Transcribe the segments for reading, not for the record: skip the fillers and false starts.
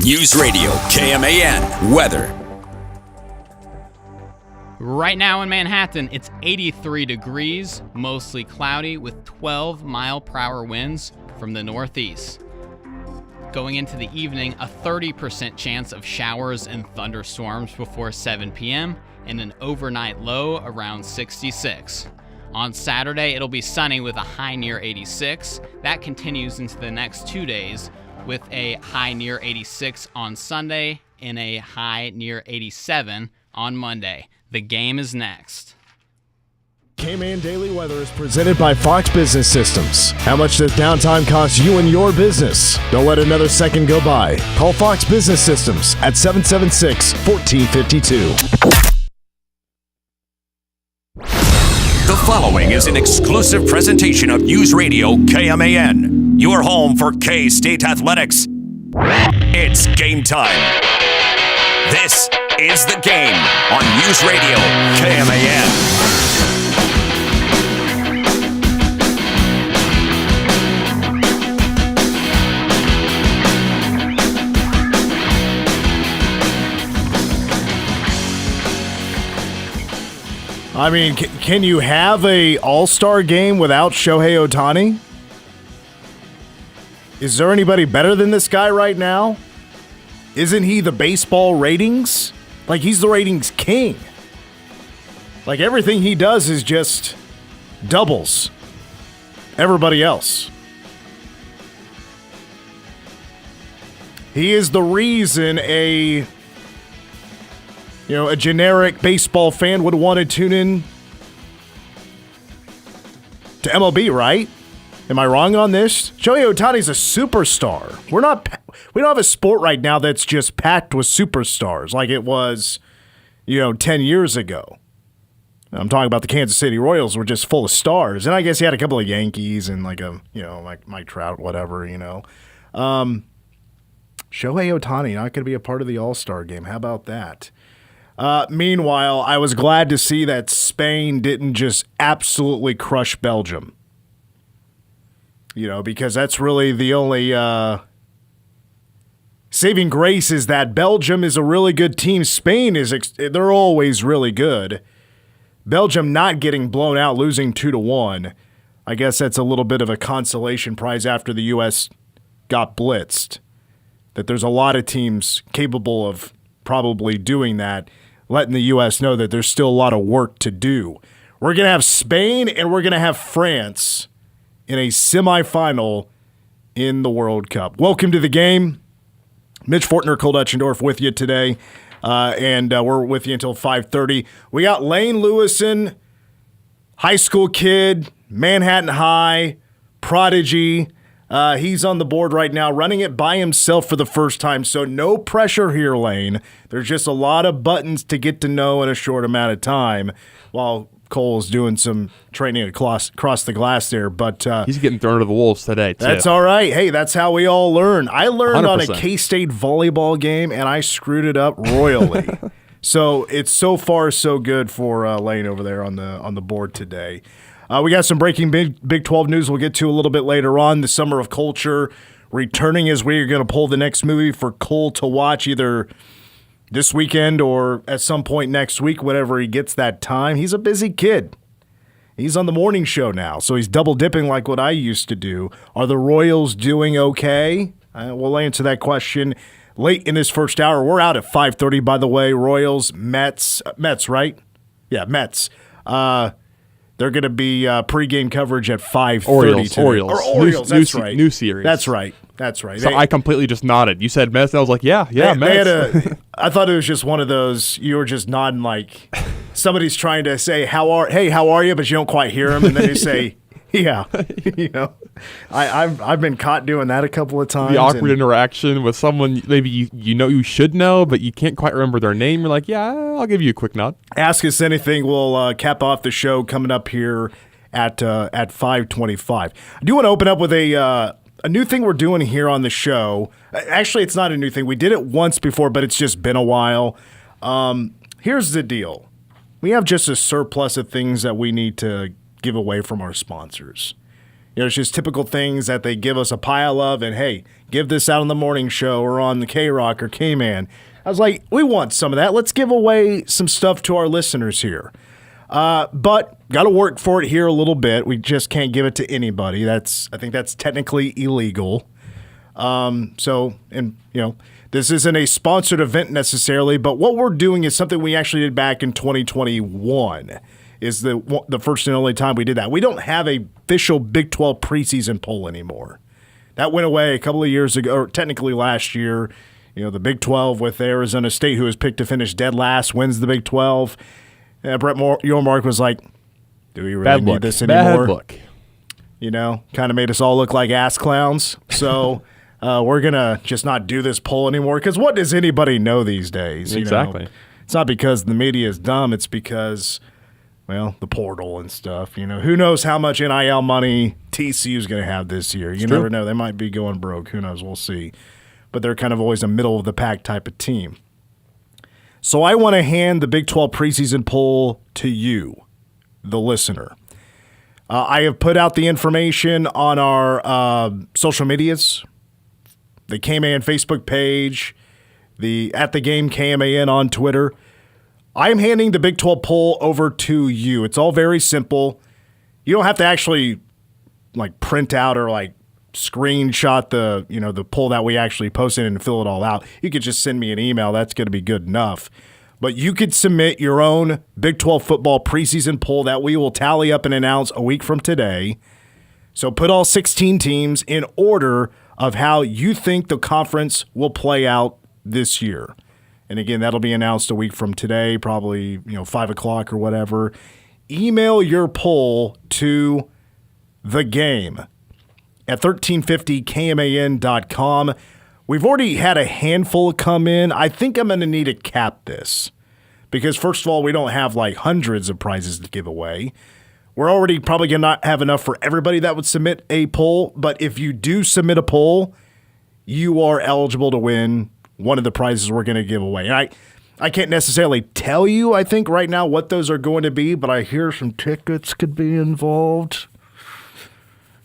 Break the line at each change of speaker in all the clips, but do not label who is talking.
News Radio KMAN weather.
Right now in Manhattan, it's 83 degrees, mostly cloudy with 12-mile-per-hour winds from the northeast. Going into the evening, a 30% chance of showers and thunderstorms before 7 p.m. and an overnight low around 66. On Saturday, it'll be sunny with a high near 86. That continues into the next 2 days with a high near 86 on Sunday and a high near 87 on Monday. The game is next.
KMAN Daily Weather is presented by Fox Business Systems. How much does downtime cost you and your business? Don't let another second go by. Call Fox Business Systems at 776-1452.
The following is an exclusive presentation of News Radio KMAN, your home for K-State athletics. It's game time. This is The Game on News Radio KMAN.
I mean, can you have a all-star game without Shohei Ohtani? Is there anybody better than this guy right now? Isn't he the baseball ratings? Like, he's the ratings king. Like, everything he does is just doubles everybody else. He is the reason a generic baseball fan would want to tune in to MLB, right? Am I wrong on this? Shohei Ohtani's a superstar. We don't have a sport right now that's just packed with superstars like it was, 10 years ago. I'm talking about the Kansas City Royals were just full of stars. And I guess he had a couple of Yankees and like Mike Trout, whatever, Shohei Ohtani not going to be a part of the All-Star game. How about that? Meanwhile, I was glad to see that Spain didn't just absolutely crush Belgium. Because that's really the only saving grace is that Belgium is a really good team. Spain they're always really good. Belgium not getting blown out, losing 2-1. I guess that's a little bit of a consolation prize after the U.S. got blitzed. That there's a lot of teams capable of probably doing that, letting the U.S. know that there's still a lot of work to do. We're going to have Spain and we're going to have France in a semifinal in the World Cup. Welcome to the game. Mitch Fortner, Cole Etchendorf with you today, and we're with you until 5:30. We got Lane Lewison, high school kid, Manhattan High, prodigy. He's on the board right now, running it by himself for the first time, so no pressure here, Lane. There's just a lot of buttons to get to know in a short amount of time, while Cole's doing some training across the glass there. But
he's getting thrown to the wolves today, too.
That's all right. Hey, that's how we all learn. I learned
100%.
on a K-State volleyball game, and I screwed it up royally. So it's so far so good for Lane over there on the board today. We got some breaking Big 12 news we'll get to a little bit later on. The Summer of Coleture returning as we're going to pull the next movie for Cole to watch either this weekend or at some point next week, whenever he gets that time. He's a busy kid. He's on the morning show now, so he's double dipping like what I used to do. Are the Royals doing okay? We'll answer that question late in this first hour. We're out at 5:30, by the way. Royals, Mets, right? Yeah, Mets. They're going to be pregame coverage at 5:30. Orioles. That's right.
New series.
That's right.
So I completely just nodded. You said Mets, and I was like, yeah, Mets.
I thought it was just one of those, you were just nodding like somebody's trying to say, how are you? But you don't quite hear them, and then you say, yeah. I've been caught doing that a couple of times.
The awkward interaction with someone maybe you should know, but you can't quite remember their name. You're like, yeah, I'll give you a quick nod.
Ask us anything. We'll cap off the show coming up here at 5:25. I do want to open up with a new thing we're doing here on the show. Actually, it's not a new thing. We did it once before, but it's just been a while. Here's the deal. We have just a surplus of things that we need to give away from our sponsors. it's just typical things that they give us a pile of, and hey, give this out on the morning show or on the K-Rock or KMAN. I was like, we want some of that. Let's give away some stuff to our listeners here. But got to work for it here a little bit. We just can't give it to anybody. I think that's technically illegal. This isn't a sponsored event necessarily, but what we're doing is something we actually did back in 2021. Is the first and only time we did that. We don't have a official Big 12 preseason poll anymore. That went away a couple of years ago, or technically last year. The Big 12 with Arizona State, who was picked to finish dead last, wins the Big 12. Brett Yormark was like, do we really need this anymore?
Bad look.
Kind of made us all look like ass clowns. So we're going to just not do this poll anymore, because what does anybody know these days?
Exactly.
It's not because the media is dumb. It's because... well, the portal and stuff, who knows how much NIL money TCU is going to have this year. You never know. They might be going broke. Who knows? We'll see. But they're kind of always a middle-of-the-pack type of team. So I want to hand the Big 12 preseason poll to you, the listener. I have put out the information on our social medias, the KMAN Facebook page, the At The Game KMAN on Twitter. I'm handing the Big 12 poll over to you. It's all very simple. You don't have to actually print out or screenshot the poll that we actually posted and fill it all out. You could just send me an email. That's going to be good enough. But you could submit your own Big 12 football preseason poll that we will tally up and announce a week from today. So put all 16 teams in order of how you think the conference will play out this year. And again, that'll be announced a week from today, probably 5 o'clock or whatever. Email your poll to the game at 1350kman.com. We've already had a handful come in. I think I'm going to need to cap this because, first of all, we don't have hundreds of prizes to give away. We're already probably going to not have enough for everybody that would submit a poll. But if you do submit a poll, you are eligible to win one of the prizes we're going to give away. And I can't necessarily tell you, I think, right now what those are going to be, but I hear some tickets could be involved.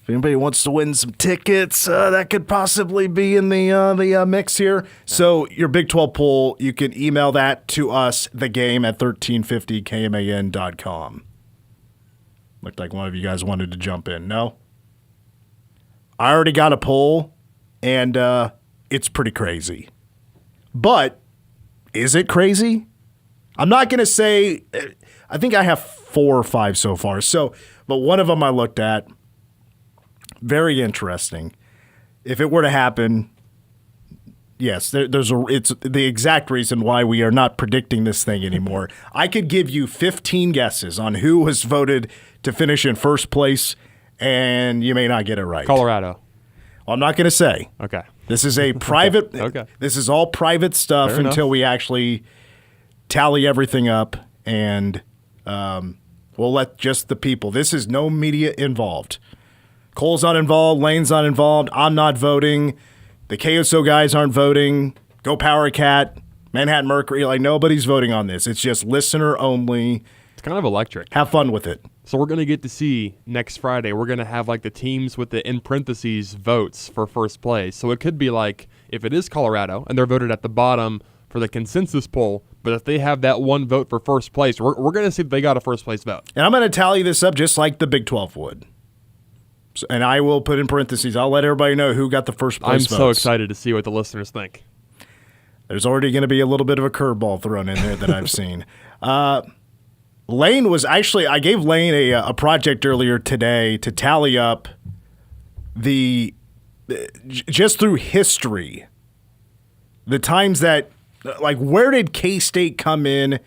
If anybody wants to win some tickets, that could possibly be in the mix here. So your Big 12 poll, you can email that to us, thegame at 1350kman.com. Looked like one of you guys wanted to jump in. No? I already got a poll, and it's pretty crazy. But is it crazy? I'm not going to say – I think I have 4 or 5 so far. But one of them I looked at, very interesting. If it were to happen, yes, it's the exact reason why we are not predicting this thing anymore. I could give you 15 guesses on who was voted to finish in first place, and you may not get it right.
Colorado.
Well, I'm not going to say.
Okay.
This is a private.
Okay.
This is all private stuff until we actually tally everything up, and we'll let just the people. This is no media involved. Cole's not involved. Lane's not involved. I'm not voting. The KSO guys aren't voting. Go Power Cat, Manhattan Mercury. Nobody's voting on this. It's just listener only.
It's kind of electric.
Have fun with it.
So we're going to get to see next Friday, we're going to have the teams with the in parentheses votes for first place. So it could be if it is Colorado and they're voted at the bottom for the consensus poll, but if they have that one vote for first place, we're going to see if they got a first place vote.
And I'm going to tally this up just like the Big 12 would. So, and I will put in parentheses, I'll let everybody know who got the first place votes.
I'm so excited to see what the listeners think.
There's already going to be a little bit of a curveball thrown in there that I've seen. Lane was actually, I gave Lane a project earlier today to tally up just through history, the times that, where did K-State come in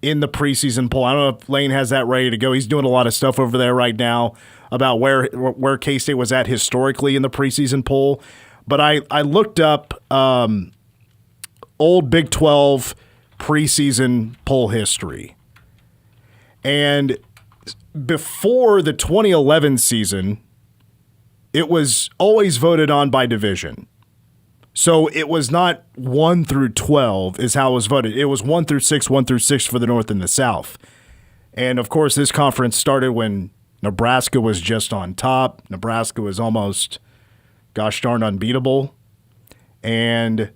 the preseason poll? I don't know if Lane has that ready to go. He's doing a lot of stuff over there right now about where K-State was at historically in the preseason poll. But I looked up old Big 12 preseason poll history. And before the 2011 season, it was always voted on by division. So it was not 1 through 12 is how it was voted. It was 1 through 6 for the North and the South. And, of course, this conference started when Nebraska was just on top. Nebraska was almost, gosh darn, unbeatable. And,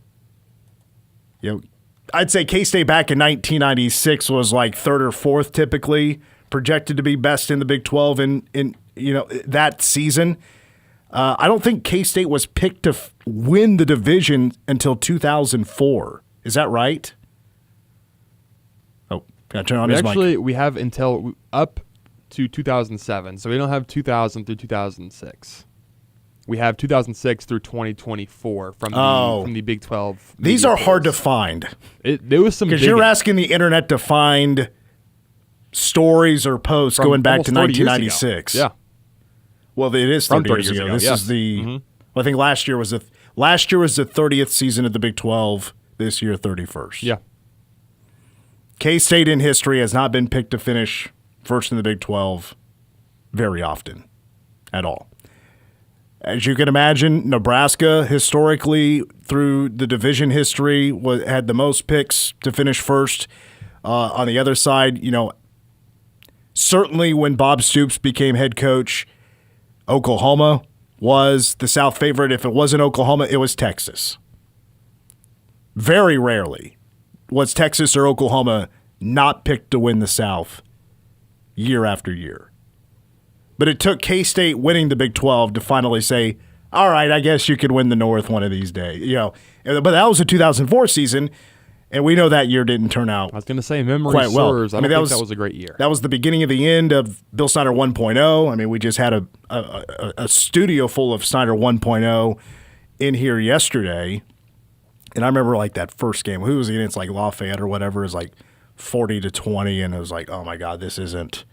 I'd say K-State back in 1996 was like third or fourth typically, projected to be best in the Big 12 in that season. I don't think K-State was picked to win the division until 2004. Is that right? Oh, can I turn on his mic?
Actually, we have until up to 2007, so we don't have 2000 through 2006. We have 2006 through 2024 from the Big 12.
These are hard to find.
There was some
because you're asking the internet to find stories or posts going back to 1996.
Yeah.
Well, it is 30 years ago. This is the. Well, I think last year was the 30th season of the Big 12. This year, 31st.
Yeah.
K-State in history has not been picked to finish first in the Big 12 very often, at all. As you can imagine, Nebraska historically, through the division history, had the most picks to finish first. On the other side, certainly when Bob Stoops became head coach, Oklahoma was the South favorite. If it wasn't Oklahoma, it was Texas. Very rarely was Texas or Oklahoma not picked to win the South year after year. But it took K-State winning the Big 12 to finally say, all right, I guess you could win the North one of these days. But that was the 2004 season, and we know that year didn't turn out.
I was going to say, memory
quite well.
serves. I don't think that was a great year.
That was the beginning of the end of Bill Snyder 1.0. I mean, we just had a studio full of Snyder 1.0 in here yesterday, and I remember like that first game. Who was against like Lafayette or whatever? It was like 40-20, and it was like, oh my God, this isn't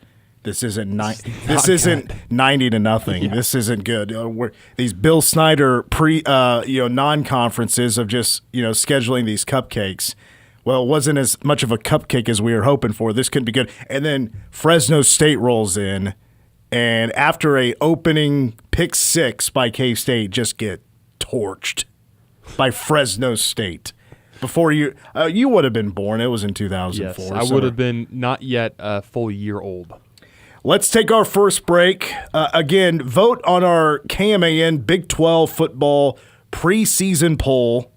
90 to nothing. Yeah. This isn't good. These Bill Snyder non-conferences of just scheduling these cupcakes. Well, it wasn't as much of a cupcake as we were hoping for. This couldn't be good. And then Fresno State rolls in, and after a opening pick six by K-State, just get torched by Fresno State. Before you would have been born. It was in 2004.
Yes, I would have been not yet a full year old.
Let's take our first break. Again, vote on our KMAN Big 12 football preseason poll.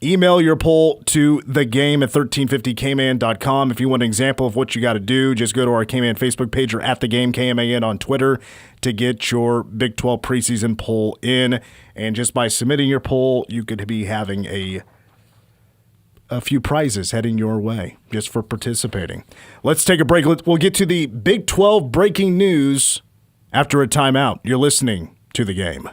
Email your poll to thegame@1350kman.com. If you want an example of what you got to do, just go to our KMAN Facebook page or @thegame_KMAN on Twitter to get your Big 12 preseason poll in. And just by submitting your poll, you could be having a few prizes heading your way just for participating. Let's take a break. We'll get to the Big 12 breaking news after a timeout. You're listening to The Game.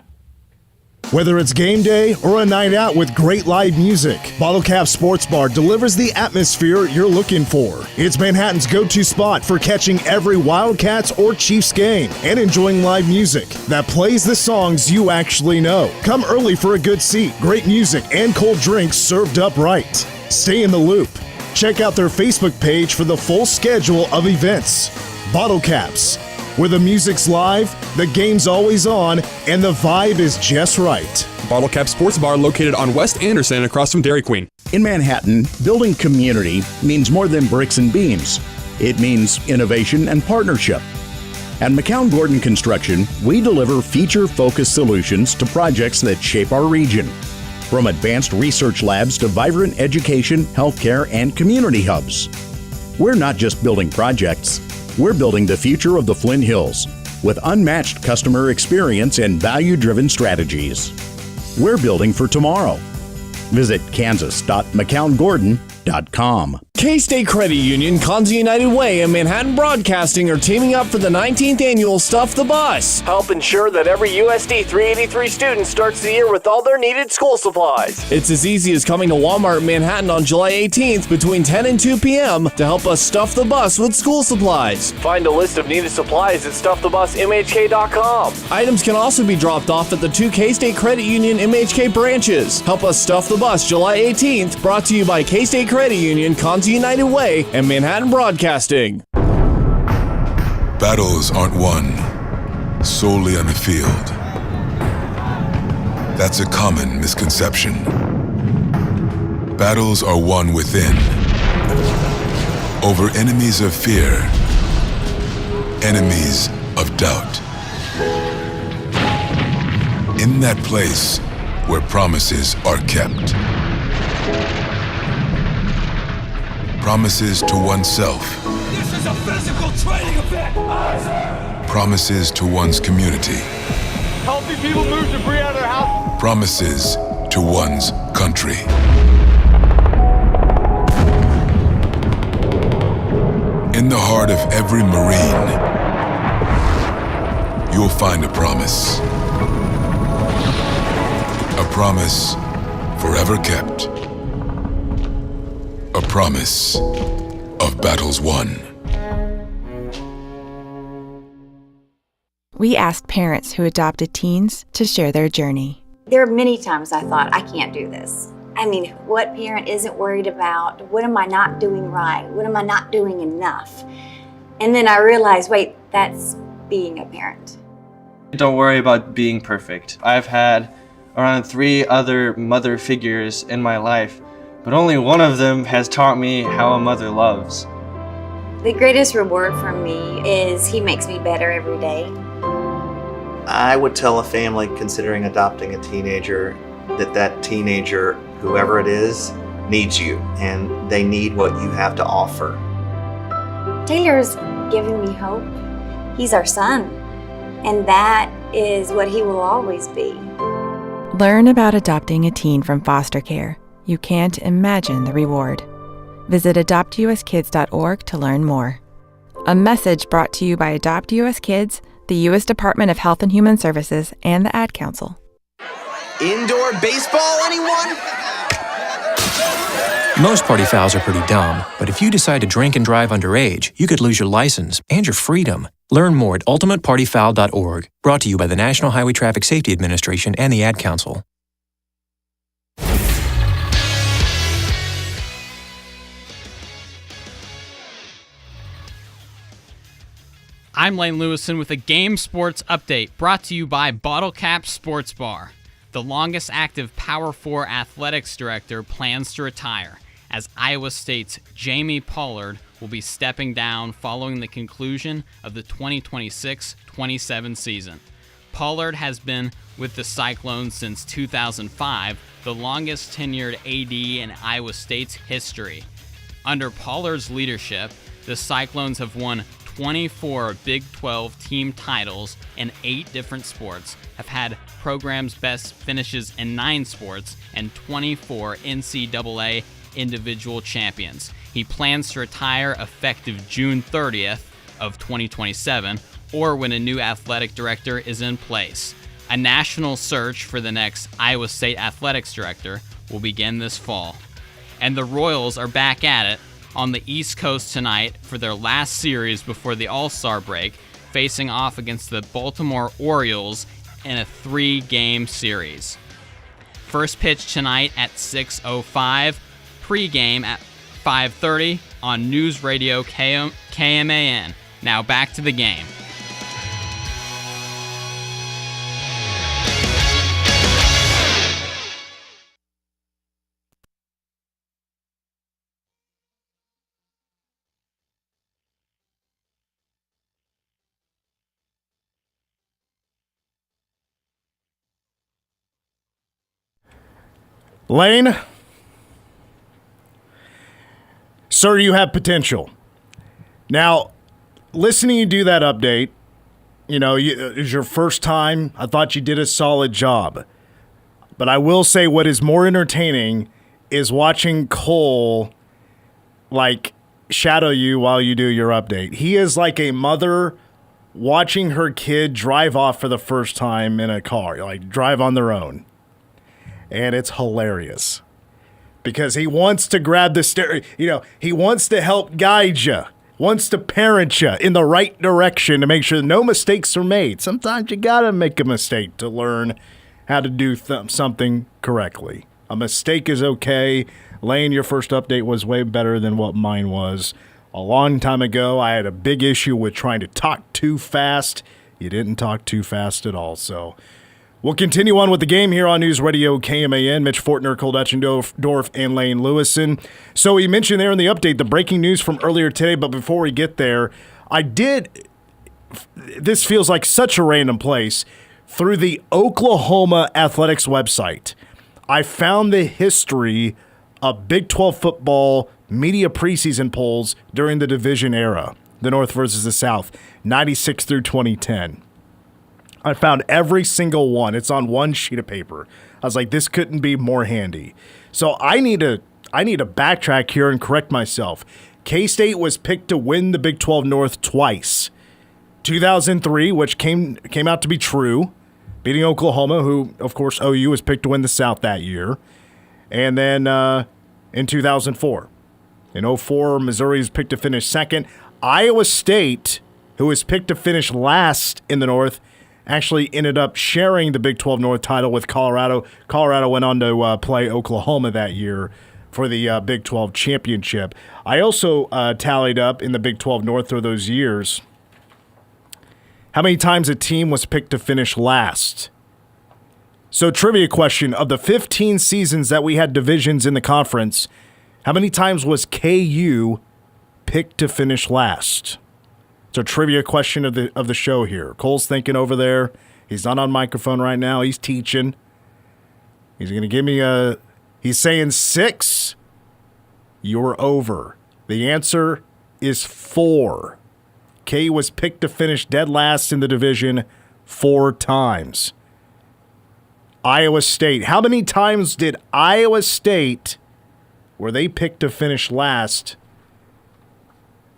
Whether it's game day or a night out with great live music, Bottle Cap Sports Bar delivers the atmosphere you're looking for. It's Manhattan's go-to spot for catching every Wildcats or Chiefs game and enjoying live music that plays the songs you actually know. Come early for a good seat, great music, and cold drinks served up right. Stay in the loop. Check out their Facebook page for the full schedule of events. Bottle Caps, where the music's live, the game's always on, and the vibe is just right.
Bottle Cap Sports Bar located on West Anderson across from Dairy Queen.
In Manhattan, building community means more than bricks and beams. It means innovation and partnership. At McCown Gordon Construction, we deliver feature-focused solutions to projects that shape our region. From advanced research labs to vibrant education, healthcare, and community hubs. We're not just building projects, we're building the future of the Flint Hills with unmatched customer experience and value-driven strategies. We're building for tomorrow. Visit kansas.mccown-gordon.com.
K-State Credit Union, Kanzi United Way, and Manhattan Broadcasting are teaming up for the 19th annual Stuff the Bus. Help ensure that every USD 383 student starts the year with all their needed school supplies. It's as easy as coming to Walmart in Manhattan on July 18th between 10 and 2 p.m. to help us stuff the bus with school supplies. Find a list of needed supplies at stuffthebusmhk.com. Items can also be dropped off at the 2 K-State Credit Union MHK branches. Help us stuff the bus July 18th, brought to you by K-State Credit Union, Kanzi United Way, and Manhattan Broadcasting.
Battles aren't won solely on the field. That's a common misconception. Battles are won within, over enemies of fear enemies of doubt. In that place where promises are kept. Promises to oneself.
This is a physical training event!
Promises to one's community.
Healthy people move debris out of their house.
Promises to one's country. In the heart of every Marine, you'll find a promise. A promise forever kept. A promise of battles won.
We asked parents who adopted teens to share their journey.
There are many times I thought, I can't do this. I mean, what parent isn't worried about, what am I not doing right? What am I not doing enough? And then I realized, wait, that's being a parent.
Don't worry about being perfect. I've had around 3 other mother figures in my life, but only one of them has taught me how a mother loves.
The greatest reward for me is he makes me better every day.
I would tell a family considering adopting a teenager that teenager, whoever it is, needs you, and they need what you have to offer.
Taylor's giving me hope. He's our son, and that is what he will always be.
Learn about adopting a teen from foster care. You can't imagine the reward. Visit adoptuskids.org to learn more. A message brought to you by Adopt US Kids, the U.S. Department of Health and Human Services, and the Ad Council.
Indoor baseball, anyone?
Most party fouls are pretty dumb, but if you decide to drink and drive underage, you could lose your license and your freedom. Learn more at ultimatepartyfoul.org. Brought to you by the National Highway Traffic Safety Administration and the Ad Council.
I'm Lane Lewison with a Game Sports Update brought to you by Bottle Cap Sports Bar. The longest active Power 4 athletics director plans to retire, as Iowa State's Jamie Pollard will be stepping down following the conclusion of the 2026-27 season. Pollard has been with the Cyclones since 2005, the longest tenured AD in Iowa State's history. Under Pollard's leadership, the Cyclones have won 24 Big 12 team titles in 8 different sports, have had programs' best finishes in 9 sports, and 24 NCAA individual champions. He plans to retire effective June 30th of 2027, or when a new athletic director is in place. A national search for the next Iowa State athletics director will begin this fall. And the Royals are back at it on the East Coast tonight for their last series before the All-Star break, facing off against the Baltimore Orioles in a 3-game series. First pitch tonight at 6:05, pregame at 5:30 on News Radio KMAN. Now back to the game.
Lane, sir, you have potential. Now, listening to you do that update, it was your first time. I thought you did a solid job. But I will say what is more entertaining is watching Cole, shadow you while you do your update. He is like a mother watching her kid drive off for the first time in a car, drive on their own. And it's hilarious because he wants to grab the steering, he wants to help guide you, wants to parent you in the right direction to make sure no mistakes are made. Sometimes you got to make a mistake to learn how to do something correctly. A mistake is okay. Lane, your first update was way better than what mine was. A long time ago, I had a big issue with trying to talk too fast. You didn't talk too fast at all, so we'll continue on with the game here on News Radio KMAN. Mitch Fortner, Cole Dutchendorf, and Lane Lewison. So we mentioned there in the update the breaking news from earlier today, but before we get there, I did this feels like such a random place. Through the Oklahoma Athletics website, I found the history of Big 12 football media preseason polls during the division era, the North versus the South, 96 through 2010. I found every single one. It's on one sheet of paper. I was like, this couldn't be more handy. So I need to backtrack here and correct myself. K-State was picked to win the Big 12 North twice. 2003, which came out to be true, beating Oklahoma, who, of course, OU was picked to win the South that year. And then in 2004. In 2004, Missouri was picked to finish second. Iowa State, who was picked to finish last in the North, actually ended up sharing the Big 12 North title with Colorado. Colorado went on to play Oklahoma that year for the Big 12 championship. I also tallied up in the Big 12 North through those years how many times a team was picked to finish last. So, trivia question, of the 15 seasons that we had divisions in the conference, how many times was KU picked to finish last? It's a trivia question of the show here. Cole's thinking over there. He's not on microphone right now. He's teaching. He's going to give me he's saying 6. You're over. The answer is 4. KU was picked to finish dead last in the division 4 times. Iowa State. How many times did Iowa State were they picked to finish last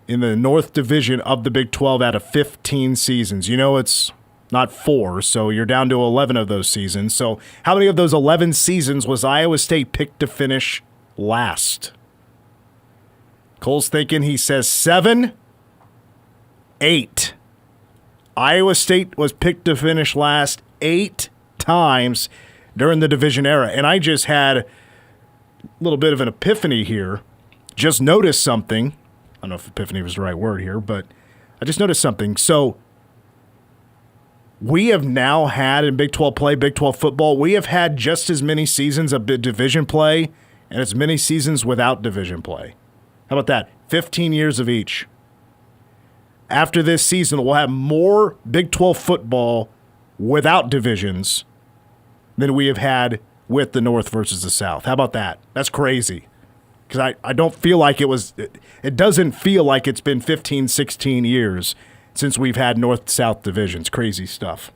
in the North Division of the Big 12 out of 15 seasons? You know it's not 4, so you're down to 11 of those seasons. So how many of those 11 seasons was Iowa State picked to finish last? Cole's thinking. He says 7. 8. Iowa State was picked to finish last 8 times during the division era. And I just had a little bit of an epiphany here. Just noticed something. I don't know if epiphany was the right word here, but I just noticed something. So we have now had in Big 12 play, Big 12 football, we have had just as many seasons of division play and as many seasons without division play. How about that? 15 years of each. After this season, we'll have more Big 12 football without divisions than we have had with the North versus the South. How about that? That's crazy. Because I don't feel like it doesn't feel like it's been 15, 16 years since we've had North-South divisions. Crazy stuff.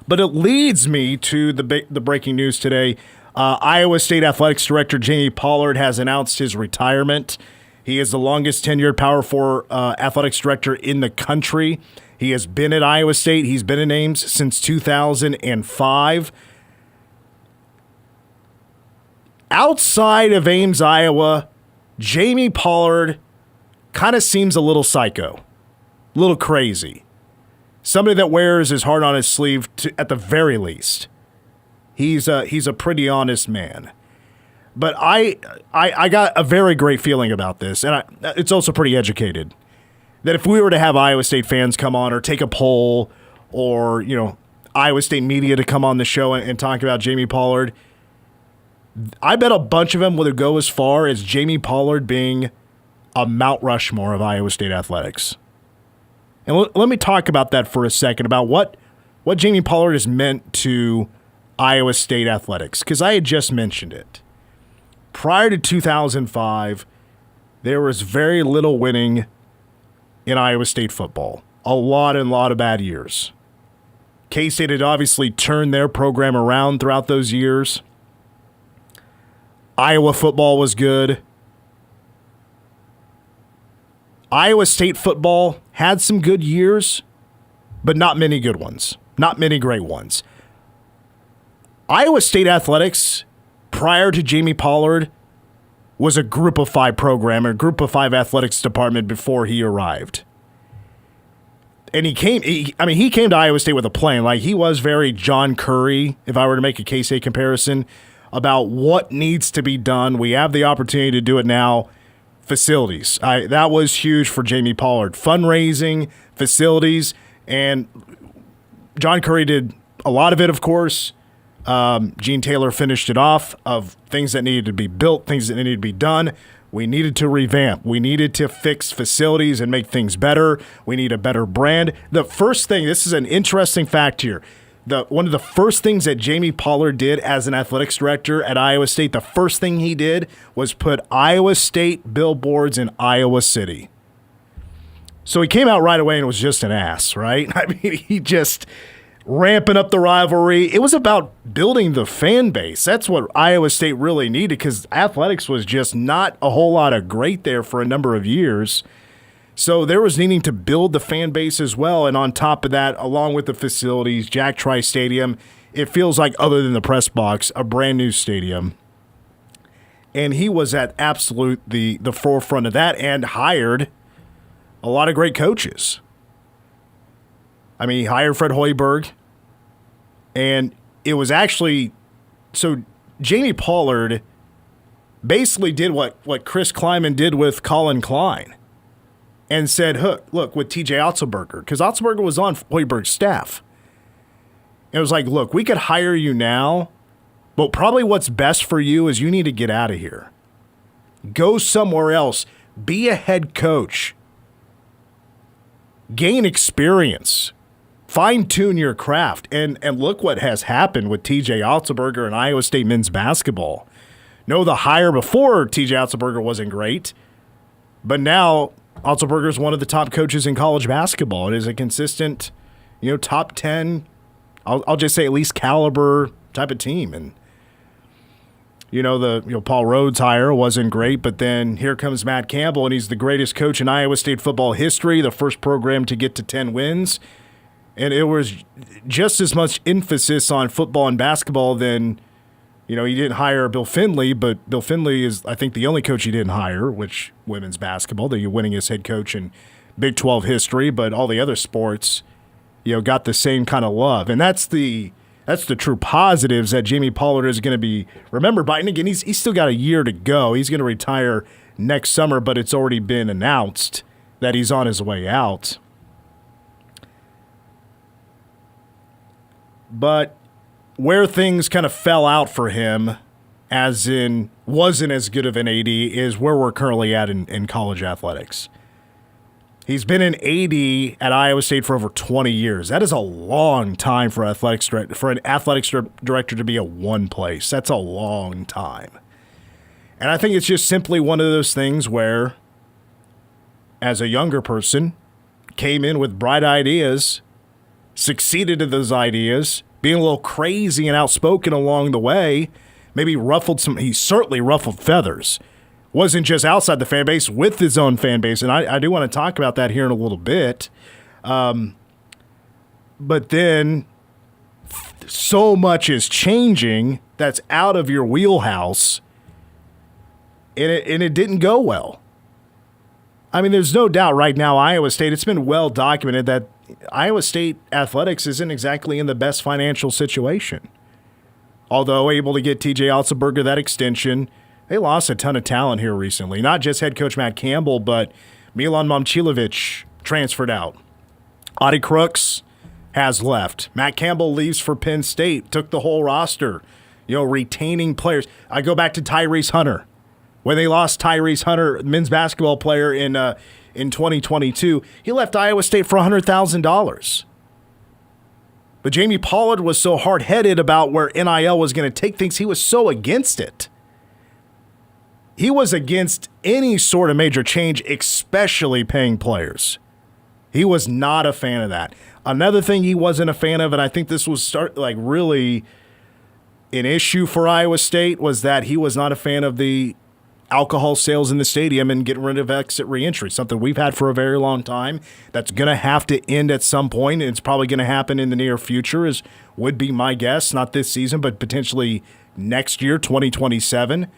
But it leads me to the breaking news today. Iowa State Athletics Director Jamie Pollard has announced his retirement. He is the longest tenured Power 4 athletics director in the country. He has been at Iowa State. He's been in Ames since 2005. Outside of Ames, Iowa, Jamie Pollard kind of seems a little psycho, a little crazy. Somebody that wears his heart on his sleeve at the very least. He's a pretty honest man. But I got a very great feeling about this, and it's also pretty educated, that if we were to have Iowa State fans come on or take a poll or, Iowa State media to come on the show and talk about Jamie Pollard, I bet a bunch of them would go as far as Jamie Pollard being a Mount Rushmore of Iowa State athletics. And let me talk about that for a second, about what Jamie Pollard has meant to Iowa State athletics, because I had just mentioned it. Prior to 2005, there was very little winning in Iowa State football. A lot of bad years. K-State had obviously turned their program around throughout those years. Iowa football was good. Iowa State football had some good years, but not many good ones. Not many great ones. Iowa State athletics, prior to Jamie Pollard, was a group of 5 program, a group of 5 athletics department before he arrived. And he came to Iowa State with a plan. Like, he was very John Curry, if I were to make a K-State comparison, about what needs to be done. We have the opportunity to do it now. Facilities. That was huge for Jamie Pollard. Fundraising, facilities, and John Curry did a lot of it, of course. Gene Taylor finished it off of things that needed to be built, things that needed to be done. We needed to revamp. We needed to fix facilities and make things better. We need a better brand. The first thing, this is an interesting fact here. One of the first things that Jamie Pollard did as an athletics director at Iowa State, the first thing he did was put Iowa State billboards in Iowa City. So he came out right away and was just an ass, right? I mean, he just ramping up the rivalry. It was about building the fan base. That's what Iowa State really needed, because athletics was just not a whole lot of great there for a number of years. So there was needing to build the fan base as well. And on top of that, along with the facilities, Jack Trice Stadium, it feels like, other than the press box, a brand new stadium. And he was at the forefront of that and hired a lot of great coaches. I mean, he hired Fred Hoiberg, and it was actually – so Jamie Pollard basically did what Chris Kleiman did with Colin Klein and said, look, with TJ Otzelberger, because Otzelberger was on Hoiberg's staff. It was like, look, we could hire you now, but probably what's best for you is you need to get out of here. Go somewhere else. Be a head coach. Gain experience. Fine-tune your craft. And look what has happened with TJ Otzelberger and Iowa State men's basketball. No, the hire before TJ Otzelberger wasn't great, but now Otzelberger is one of the top coaches in college basketball. It is a consistent, top 10, I'll just say at least caliber type of team. And Paul Rhodes' hire wasn't great, but then here comes Matt Campbell, and he's the greatest coach in Iowa State football history, the first program to get to 10 wins. And it was just as much emphasis on football and basketball than, he didn't hire Bill Finley, but Bill Finley is, I think, the only coach he didn't hire, which women's basketball, the winningest head coach in Big 12 history, but all the other sports, got the same kind of love. And that's the true positives that Jamie Pollard is going to be remembered by. And again, he's still got a year to go. He's going to retire next summer, but it's already been announced that he's on his way out. But where things kind of fell out for him, as in wasn't as good of an AD, is where we're currently at in college athletics. He's been an AD at Iowa State for over 20 years. That is a long time for an athletics director to be at one place. That's a long time. And I think it's just simply one of those things where, as a younger person, came in with bright ideas, succeeded in those ideas, being a little crazy and outspoken along the way, maybe he certainly ruffled feathers. Wasn't just outside the fan base, with his own fan base. And I do want to talk about that here in a little bit. But then so much is changing that's out of your wheelhouse, and it didn't go well. I mean, there's no doubt right now Iowa State, it's been well documented that Iowa State athletics isn't exactly in the best financial situation. Although able to get TJ Otzelberger that extension, they lost a ton of talent here recently. Not just head coach Matt Campbell, but Milan Momcilovic transferred out. Adi Crooks has left. Matt Campbell leaves for Penn State, took the whole roster, retaining players. I go back to Tyrese Hunter. When they lost Tyrese Hunter, men's basketball player in 2022, he left Iowa State for $100,000. But Jamie Pollard was so hard-headed about where NIL was going to take things, he was so against it. He was against any sort of major change, especially paying players. He was not a fan of that. Another thing he wasn't a fan of, and I think this was really an issue for Iowa State, was that he was not a fan of the alcohol sales in the stadium and getting rid of exit reentry, something we've had for a very long time. That's going to have to end at some point, and it's probably going to happen in the near future, would be my guess, not this season, but potentially next year, 2027,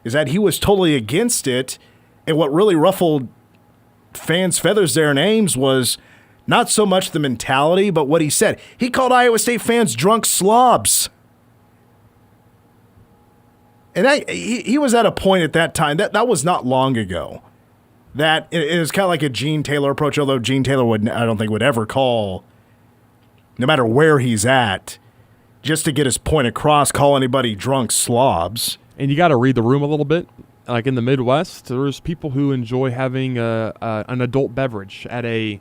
is that he was totally against it. And what really ruffled fans' feathers there in Ames was not so much the mentality, but what he said. He called Iowa State fans drunk slobs. And he was at a point at that time, that was not long ago, that it was kind of like a Gene Taylor approach, although Gene Taylor I don't think would ever call, no matter where he's at, just to get his point across, call anybody drunk slobs.
And you got to read the room a little bit. like in the Midwest, there's people who enjoy having an adult beverage at a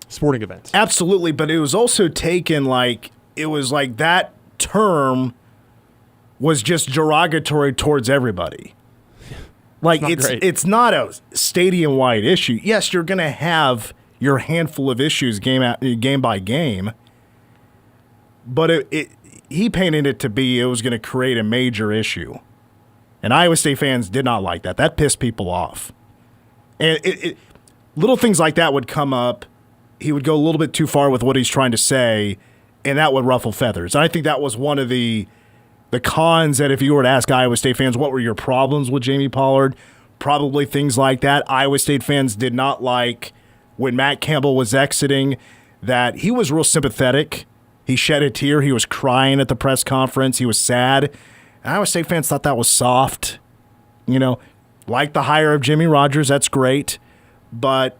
sporting event.
Absolutely, but it was also taken like it was like that term was just derogatory towards everybody. Like it's not a stadium-wide issue. Yes, you're going to have your handful of issues game by game, but he painted it to be it was going to create a major issue. And Iowa State fans did not like that. That pissed people off. And little things like that would come up. He would go a little bit too far with what he's trying to say, and that would ruffle feathers. And I think that was one of the cons that if you were to ask Iowa State fans, what were your problems with Jamie Pollard? Probably things like that. Iowa State fans did not like when Matt Campbell was exiting, that he was real sympathetic. He shed a tear. He was crying at the press conference. He was sad. And Iowa State fans thought that was soft. You know, like the hire of Jimmy Rogers, that's great. But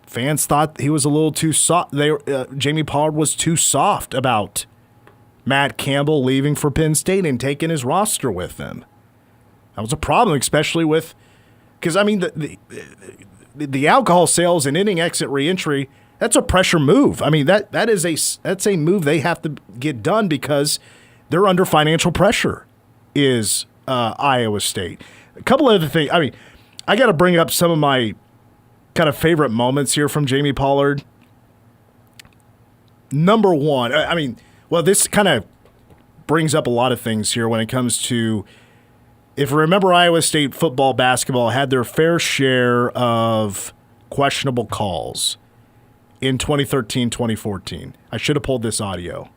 fans thought he was a little too soft. Jamie Pollard was too soft about Matt Campbell leaving for Penn State and taking his roster with him. That was a problem, especially with – because, I mean, the alcohol sales and inning exit reentry, that's a pressure move. I mean, that's a move they have to get done because they're under financial pressure is Iowa State. A couple other things. I mean, I got to bring up some of my kind of favorite moments here from Jamie Pollard. Number one, I mean – well, this kind of brings up a lot of things here when it comes to, if you remember, Iowa State football, basketball had their fair share of questionable calls in 2013, 2014. I should have pulled this audio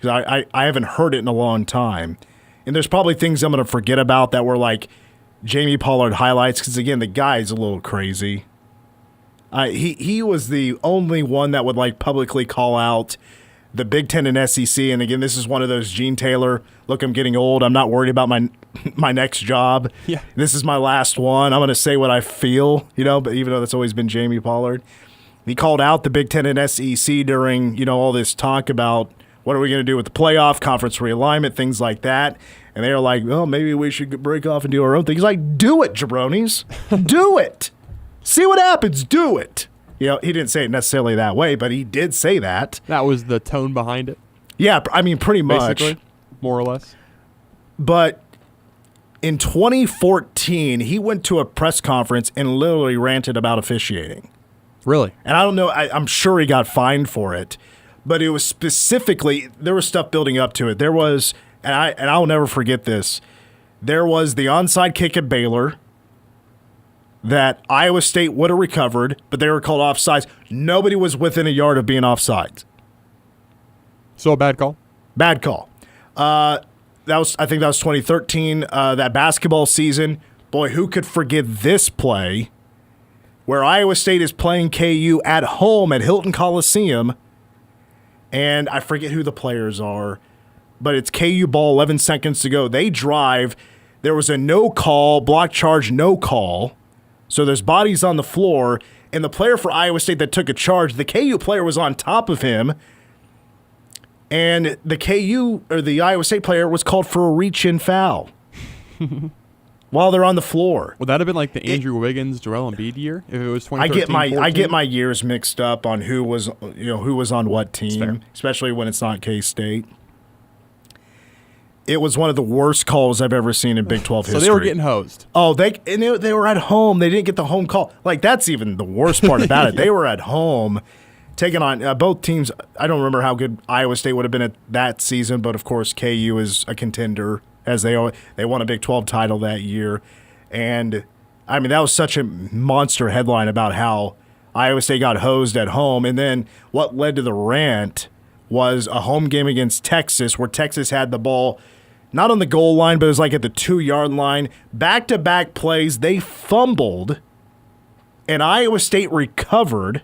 because I haven't heard it in a long time. And there's probably things I'm going to forget about that were like Jamie Pollard highlights because, again, the guy's a little crazy. He was the only one that would like publicly call out the Big Ten and SEC, and again, this is one of those Gene Taylor, look, I'm getting old. I'm not worried about my next job. Yeah. This is my last one. I'm going to say what I feel, but even though that's always been Jamie Pollard. He called out the Big Ten and SEC during, all this talk about what are we going to do with the playoff, conference realignment, things like that. And they were like, well, maybe we should break off and do our own thing. He's like, do it, jabronis. Do it. See what happens. Do it. He didn't say it necessarily that way, but he did say that.
That was the tone behind it?
Yeah, I mean, pretty much.
Basically, more or less.
But in 2014, he went to a press conference and literally ranted about officiating.
Really?
And I don't know, I'm sure he got fined for it, but it was specifically, there was stuff building up to it. There was, and I'll never forget this, there was the onside kick at Baylor that Iowa State would have recovered, but they were called offsides. Nobody was within a yard of being offsides.
So a bad call?
Bad call. I think that was 2013, that basketball season. Boy, who could forget this play where Iowa State is playing KU at home at Hilton Coliseum, and I forget who the players are, but it's KU ball, 11 seconds to go. They drive. There was a no call, block charge, no call. So there's bodies on the floor, and the player for Iowa State that took a charge, the KU player was on top of him, and the Iowa State player was called for a reach-in foul while they're on the floor.
Would that have been like the Andrew Wiggins, Joel Embiid year if it was 2013?
I get my years mixed up on who was on what team, especially when it's not K-State. It was one of the worst calls I've ever seen in Big 12 history.
So they were getting hosed.
Oh, they were at home. They didn't get the home call. Like, that's even the worst part about it. They were at home taking on both teams. I don't remember how good Iowa State would have been at that season, but, of course, KU is a contender as they won a Big 12 title that year. And, I mean, that was such a monster headline about how Iowa State got hosed at home. And then what led to the rant was a home game against Texas where Texas had the ball not on the goal line, but it was like at the 2-yard line. Back-to-back plays, they fumbled, and Iowa State recovered,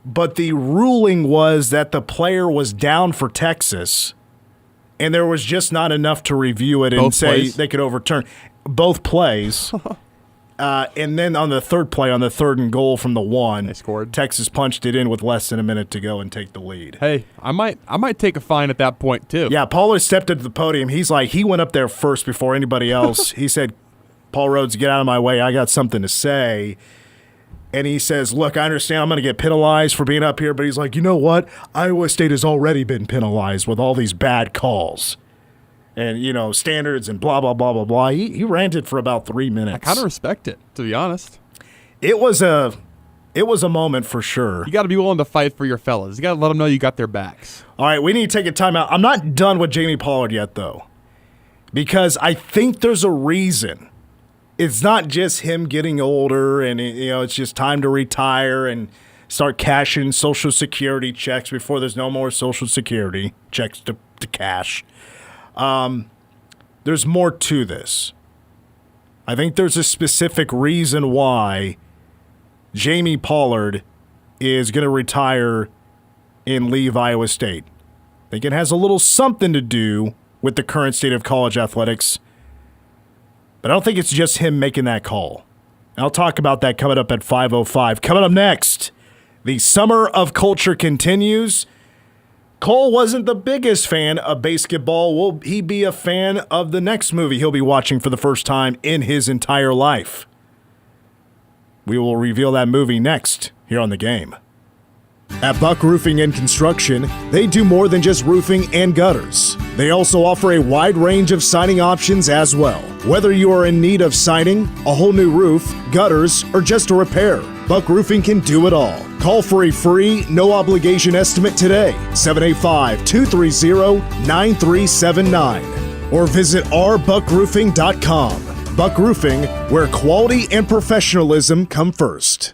but the ruling was that the player was down for Texas, and there was just not enough to review it and say they could overturn both plays. And then on the third play, on the 3rd and goal from the 1,
they scored.
Texas punched it in with less than a minute to go and take the lead.
Hey, I might take a fine at that point too.
Yeah, Pollard stepped up to the podium. He's like, he went up there first before anybody else. He said, Paul Rhodes, get out of my way. I got something to say. And he says, look, I understand I'm going to get penalized for being up here, but he's like, you know what? Iowa State has already been penalized with all these bad calls and, standards and blah, blah, blah, blah, blah. He ranted for about 3 minutes.
I kind of respect it, to be honest.
It was a moment for sure.
You got to be willing to fight for your fellas. You got to let them know you got their backs.
All right, we need to take a timeout. I'm not done with Jamie Pollard yet, though, because I think there's a reason. It's not just him getting older and, it's just time to retire and start cashing Social Security checks before there's no more Social Security checks to cash. There's more to this. I think there's a specific reason why Jamie Pollard is going to retire and leave Iowa State. I think it has a little something to do with the current state of college athletics. But I don't think it's just him making that call. I'll talk about that coming up at 5:05. Coming up next, the Summer of Culture continues. Cole wasn't the biggest fan of basketball. Will he be a fan of the next movie he'll be watching for the first time in his entire life? We will reveal that movie next here on The Game. At Buck Roofing and Construction, they do more than just roofing and gutters. They also offer a wide range of siding options as well. Whether you are in need of siding, a whole new roof, gutters, or just a repair, Buck Roofing can do it all. Call for a free, no-obligation estimate today, 785-230-9379, or visit rbuckroofing.com. Buck Roofing, where quality and professionalism come first.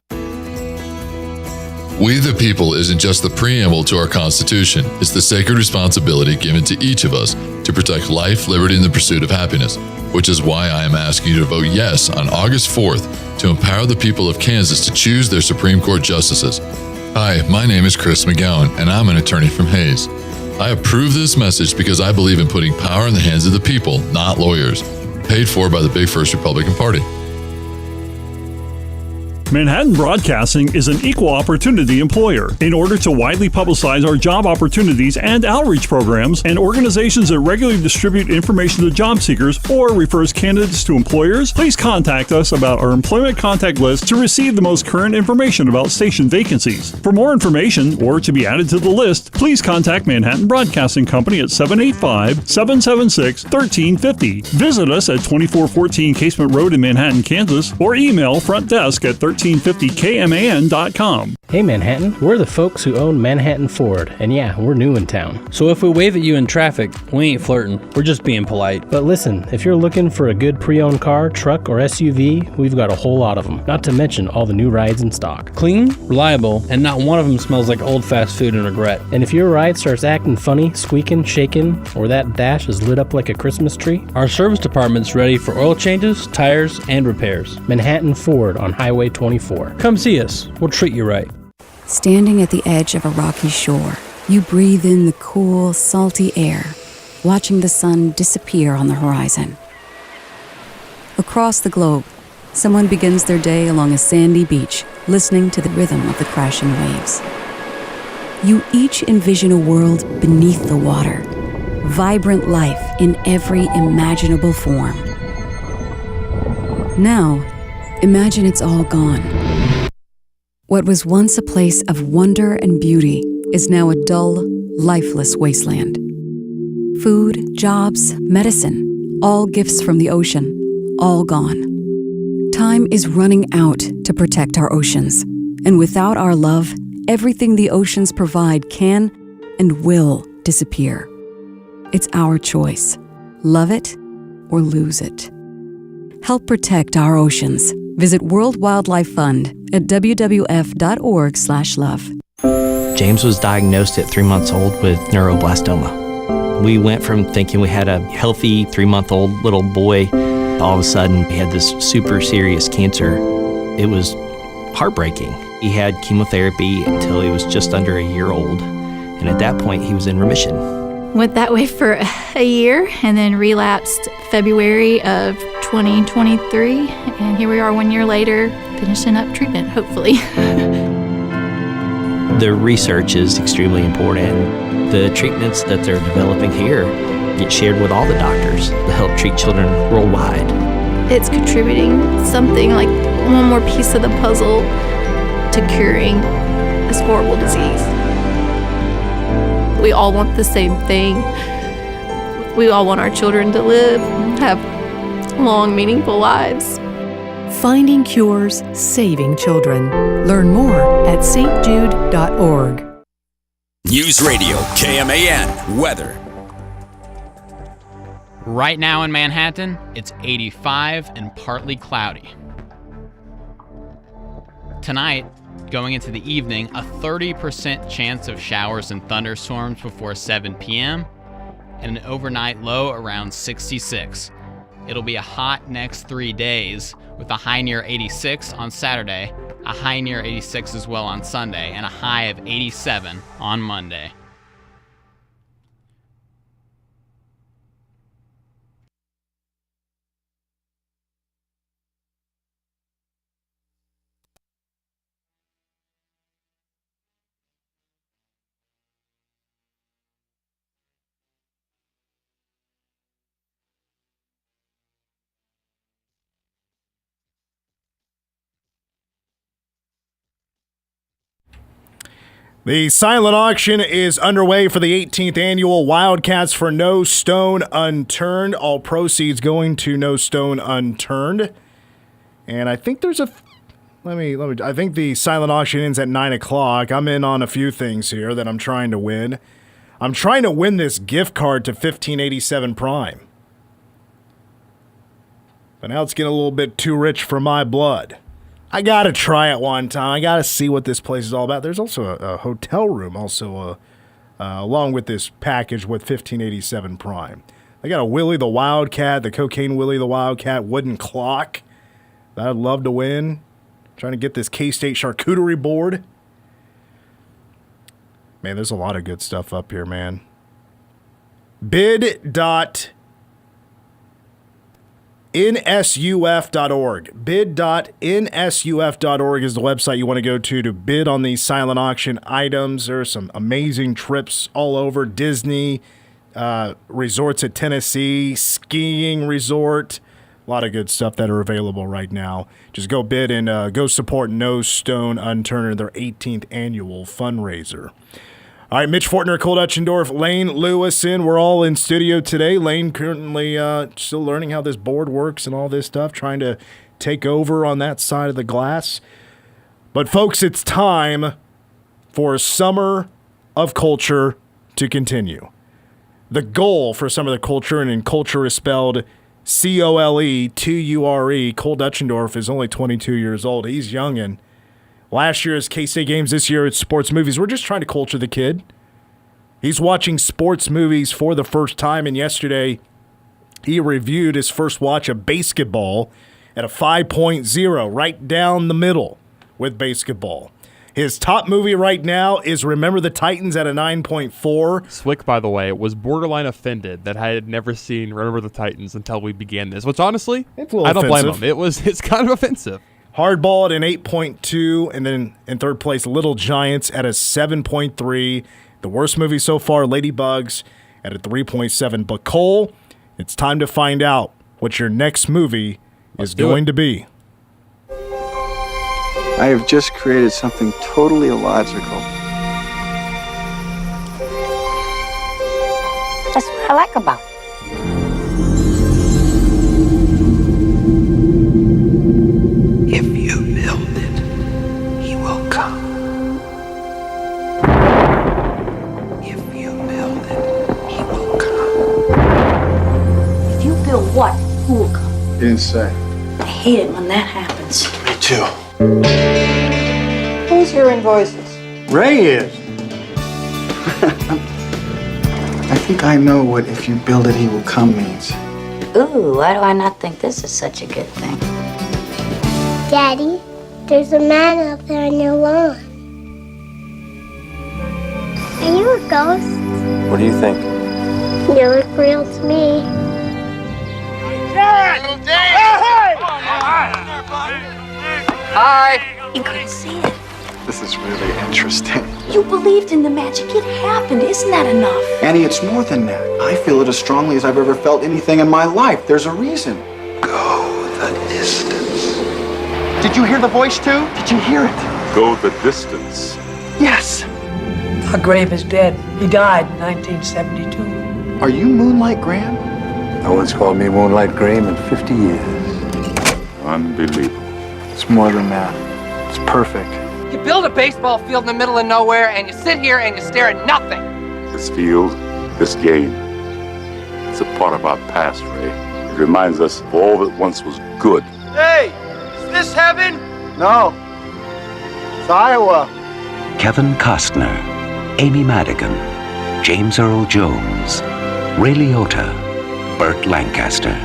We the people isn't just the preamble to our Constitution. It's the sacred responsibility given to each of us to protect life, liberty, and the pursuit of happiness, which is why I am asking you to vote yes on August 4th to empower the people of Kansas to choose their Supreme Court justices. Hi, my name is Chris McGowan, and I'm an attorney from Hayes. I approve this message because I believe in putting power in the hands of the people, not lawyers. Paid for by the Big First Republican Party.
Manhattan Broadcasting is an equal opportunity employer. In order to widely publicize our job opportunities and outreach programs and organizations that regularly distribute information to job seekers or refers candidates to employers, please contact us about our employment contact list to receive the most current information about station vacancies. For more information or to be added to the list, please contact Manhattan Broadcasting Company at 785-776-1350. Visit us at 2414 Casement Road in Manhattan, Kansas, or email frontdesk at 1350KMAN.com.
Hey Manhattan, we're the folks who own Manhattan Ford, and yeah, we're new in town.
So if we wave at you in traffic, we ain't flirting, we're just being polite.
But listen, if you're looking for a good pre-owned car, truck, or SUV, we've got a whole lot of them, not to mention all the new rides in stock.
Clean, reliable, and not one of them smells like old fast food and regret.
And if your ride starts acting funny, squeaking, shaking, or that dash is lit up like a Christmas tree,
our service department's ready for oil changes, tires, and repairs.
Manhattan Ford on Highway 24.
Come see us, we'll treat you right.
Standing at the edge of a rocky shore, you breathe in the cool, salty air, watching the sun disappear on the horizon. Across the globe, someone begins their day along a sandy beach, listening to the rhythm of the crashing waves. You each envision a world beneath the water, vibrant life in every imaginable form. Now, imagine it's all gone. What was once a place of wonder and beauty is now a dull, lifeless wasteland. Food, jobs, medicine, all gifts from the ocean, all gone. Time is running out to protect our oceans, and without our love, everything the oceans provide can and will disappear. It's our choice. Love it or lose it. Help protect our oceans. Visit World Wildlife Fund at wwf.org/love.
James was diagnosed at 3 months old with neuroblastoma. We went from thinking we had a healthy 3-month-old little boy, all of a sudden he had this super serious cancer. It was heartbreaking. He had chemotherapy until he was just under a year old, and at that point he was in remission.
Went that way for a year and then relapsed February of
2023, and here we are 1 year later, finishing up treatment, hopefully.
The research is extremely important. The treatments that they're developing here get shared with all the doctors to help treat children worldwide.
It's contributing something like one more piece of the puzzle to curing this horrible disease. We all want the same thing. We all want our children to live, have long, meaningful lives.
Finding cures, saving children. Learn more at stjude.org.
News Radio, KMAN, weather.
Right now in Manhattan, it's 85 and partly cloudy. Tonight, going into the evening, a 30% chance of showers and thunderstorms before 7 p.m. and an overnight low around 66. It'll be a hot next 3 days with a high near 86 on Saturday, a high near 86 as well on Sunday, and a high of 87 on Monday.
The silent auction is underway for the 18th annual Wildcats for No Stone Unturned. All proceeds going to No Stone Unturned. And I think there's a... I think the silent auction ends at 9 o'clock. I'm in on a few things here that I'm trying to win. I'm trying to win this gift card to 1587 Prime. But now it's getting a little bit too rich for my blood. I gotta try it one time. I gotta see what this place is all about. There's also a hotel room, along with this package with 1587 Prime. I got a Willie the Wildcat, the Cocaine Willie the Wildcat wooden clock that I'd love to win. Trying to get this K-State charcuterie board. Man, there's a lot of good stuff up here, man. bid.nsuf.org. bid.nsuf.org is the website you want to go to bid on these silent auction items. There are some amazing trips all over. Disney, resorts at Tennessee, skiing resort. A lot of good stuff that are available right now. Just go bid and go support No Stone Unturned, their 18th annual fundraiser. All right, Mitch Fortner, Cole Dutchendorf, Lane Lewison. We're all in studio today. Lane currently still learning how this board works and all this stuff, trying to take over on that side of the glass. But, folks, it's time for Summer of Culture to continue. The goal for Summer of the Culture, and culture is spelled COLE2URE. Cole Dutchendorf is only 22 years old. He's youngin'. Last year is K-State games. This year it's sports movies. We're just trying to culture the kid. He's watching sports movies for the first time, and yesterday he reviewed his first watch of basketball at a 5.0, right down the middle with basketball. His top movie right now is Remember the Titans at a 9.4.
Swick, by the way, was borderline offended that I had never seen Remember the Titans until we began this, which honestly, I don't blame him. It's kind of offensive.
Hardball at an 8.2, and then in third place, Little Giants at a 7.3. The worst movie so far, Ladybugs, at a 3.7. But Cole, it's time to find out what your next movie is going to be.
I have just created something totally illogical.
That's what I like about it.
If you build it, he will come. If you build it, he will come.
If you build what, who will come?
You didn't say.
I hate it when that happens.
Me too.
Who's hearing voices?
Ray is. I think I know what "if you build it, he will come" means.
Ooh, why do I not think this is such a good thing?
Daddy, there's a man out there on your lawn. Are you a ghost?
What do you think?
You look real to me.
Hi. You couldn't see it.
This is really interesting.
You believed in the magic. It happened. Isn't that enough?
Annie, it's more than that. I feel it as strongly as I've ever felt anything in my life. There's a reason.
Go the distance.
Did you hear the voice too? Did you hear it?
Go the distance.
Yes.
Our Graham is dead. He died in 1972.
Are you Moonlight Graham?
No one's called me Moonlight Graham in 50 years.
Unbelievable.
It's more than that. It's perfect.
You build a baseball field in the middle of nowhere, and you sit here and you stare at nothing.
This field, this game, it's a part of our past, Ray. It reminds us of all that once was good.
Hey, is this heaven?
No. It's Iowa.
Kevin Costner, Amy Madigan, James Earl Jones, Ray Liotta, Burt Lancaster.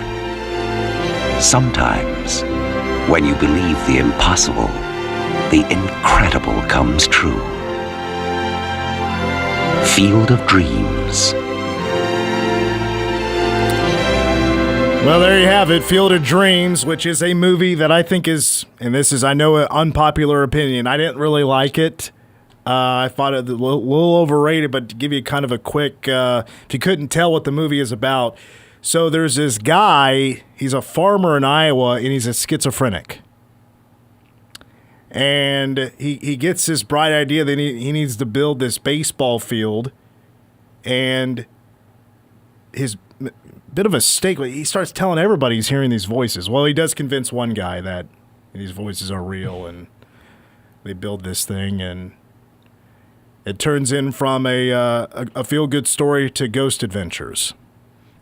Sometimes, when you believe the impossible, the incredible comes true. Field of Dreams.
Well, there you have it, Field of Dreams, which is a movie that I think is, and this is, I know, an unpopular opinion. I didn't really like it. I thought it a little overrated, but to give you kind of a quick, if you couldn't tell what the movie is about. So there's this guy, he's a farmer in Iowa, and he's a schizophrenic. And he gets this bright idea that he needs to build this baseball field. And his bit of a stake, he starts telling everybody he's hearing these voices. Well, he does convince one guy that these voices are real, and they build this thing, and it turns in from a feel-good story to ghost adventures.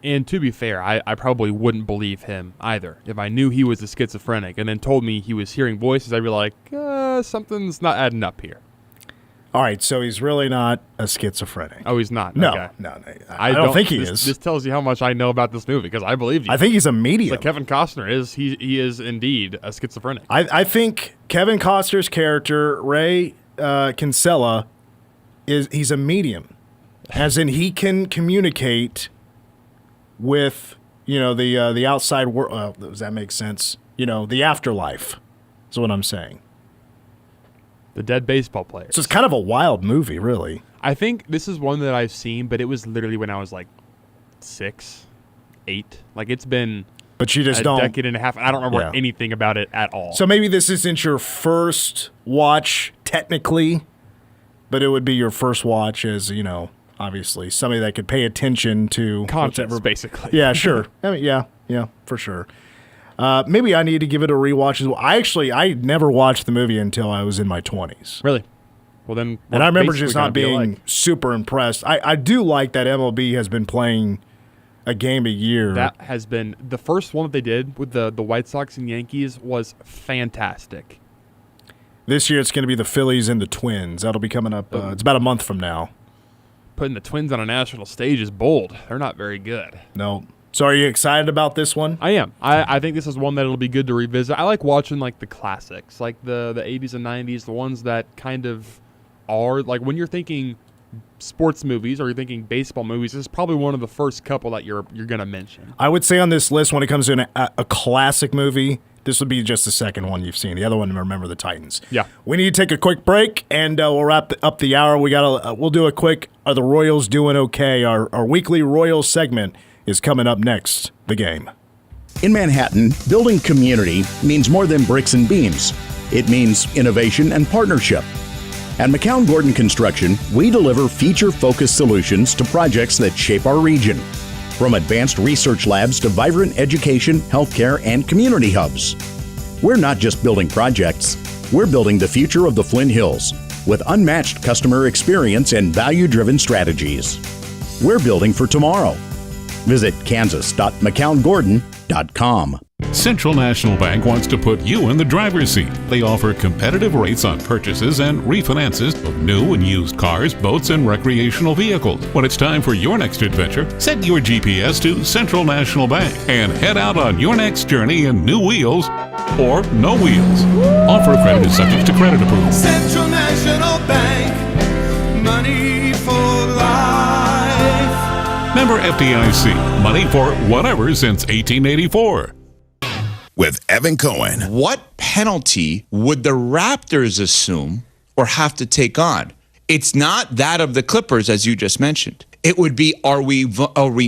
And to be fair, I probably wouldn't believe him either. If I knew he was a schizophrenic and then told me he was hearing voices, I'd be like, something's not adding up here.
All right, so he's really not a schizophrenic.
Oh, he's not?
No,
okay.
no. I don't think he is.
This tells you how much I know about this movie, because I believe you.
I think he's a medium.
Like Kevin Costner is. He is indeed a schizophrenic.
I think Kevin Costner's character, Ray Kinsella, he's a medium. As in, he can communicate with, the outside world. Does that make sense? The afterlife is what I'm saying.
The dead baseball players.
So it's kind of a wild movie, really.
I think this is one that I've seen, but it was literally when I was like 6, 8. Like, it's been
but you just
a decade and a half. I don't remember anything about it at all.
So maybe this isn't your first watch, technically, but it would be your first watch as, obviously somebody that could pay attention to
conscience, basically.
Yeah, sure. I mean, yeah, for sure. Maybe I need to give it a rewatch as well. I never watched the movie until I was in my 20s.
Really? Well, then,
and I remember just not being super impressed. I do like that MLB has been playing a game a year.
That has been the first one that they did with the White Sox and Yankees was fantastic.
This year it's going to be the Phillies and the Twins. That'll be coming up. It's about a month from now.
Putting the Twins on a national stage is bold. They're not very good.
No. So are you excited about this one?
I am. I think this is one that it'll be good to revisit. I like watching like the classics, like the 80s and 90s, the ones that kind of are like when you're thinking sports movies or you're thinking baseball movies, this is probably one of the first couple that you're going to mention.
I would say on this list when it comes to a classic movie, this would be just the second one you've seen. The other one, Remember the Titans.
Yeah.
We need to take a quick break, and we'll wrap up the hour. We'll do a quick Are the Royals Doing Okay? Our weekly Royals segment is coming up next, The Game.
In Manhattan, building community means more than bricks and beams. It means innovation and partnership. At McCown Gordon Construction, we deliver feature-focused solutions to projects that shape our region. From advanced research labs to vibrant education, healthcare, and community hubs. We're not just building projects, we're building the future of the Flint Hills with unmatched customer experience and value-driven strategies. We're building for tomorrow. Visit kansas.mccown-gordon.com.
Central National Bank wants to put you in the driver's seat. They offer competitive rates on purchases and refinances of new and used cars, boats, and recreational vehicles. When it's time for your next adventure, set your GPS to Central National Bank and head out on your next journey in new wheels or no wheels. Offer credit is subject to credit approval.
Central National Bank, money for life.
Member FDIC. Money for whatever since 1884.
With Evan Cohen.
What penalty would the Raptors assume or have to take on? It's not that of the Clippers, as you just mentioned. It would be, are we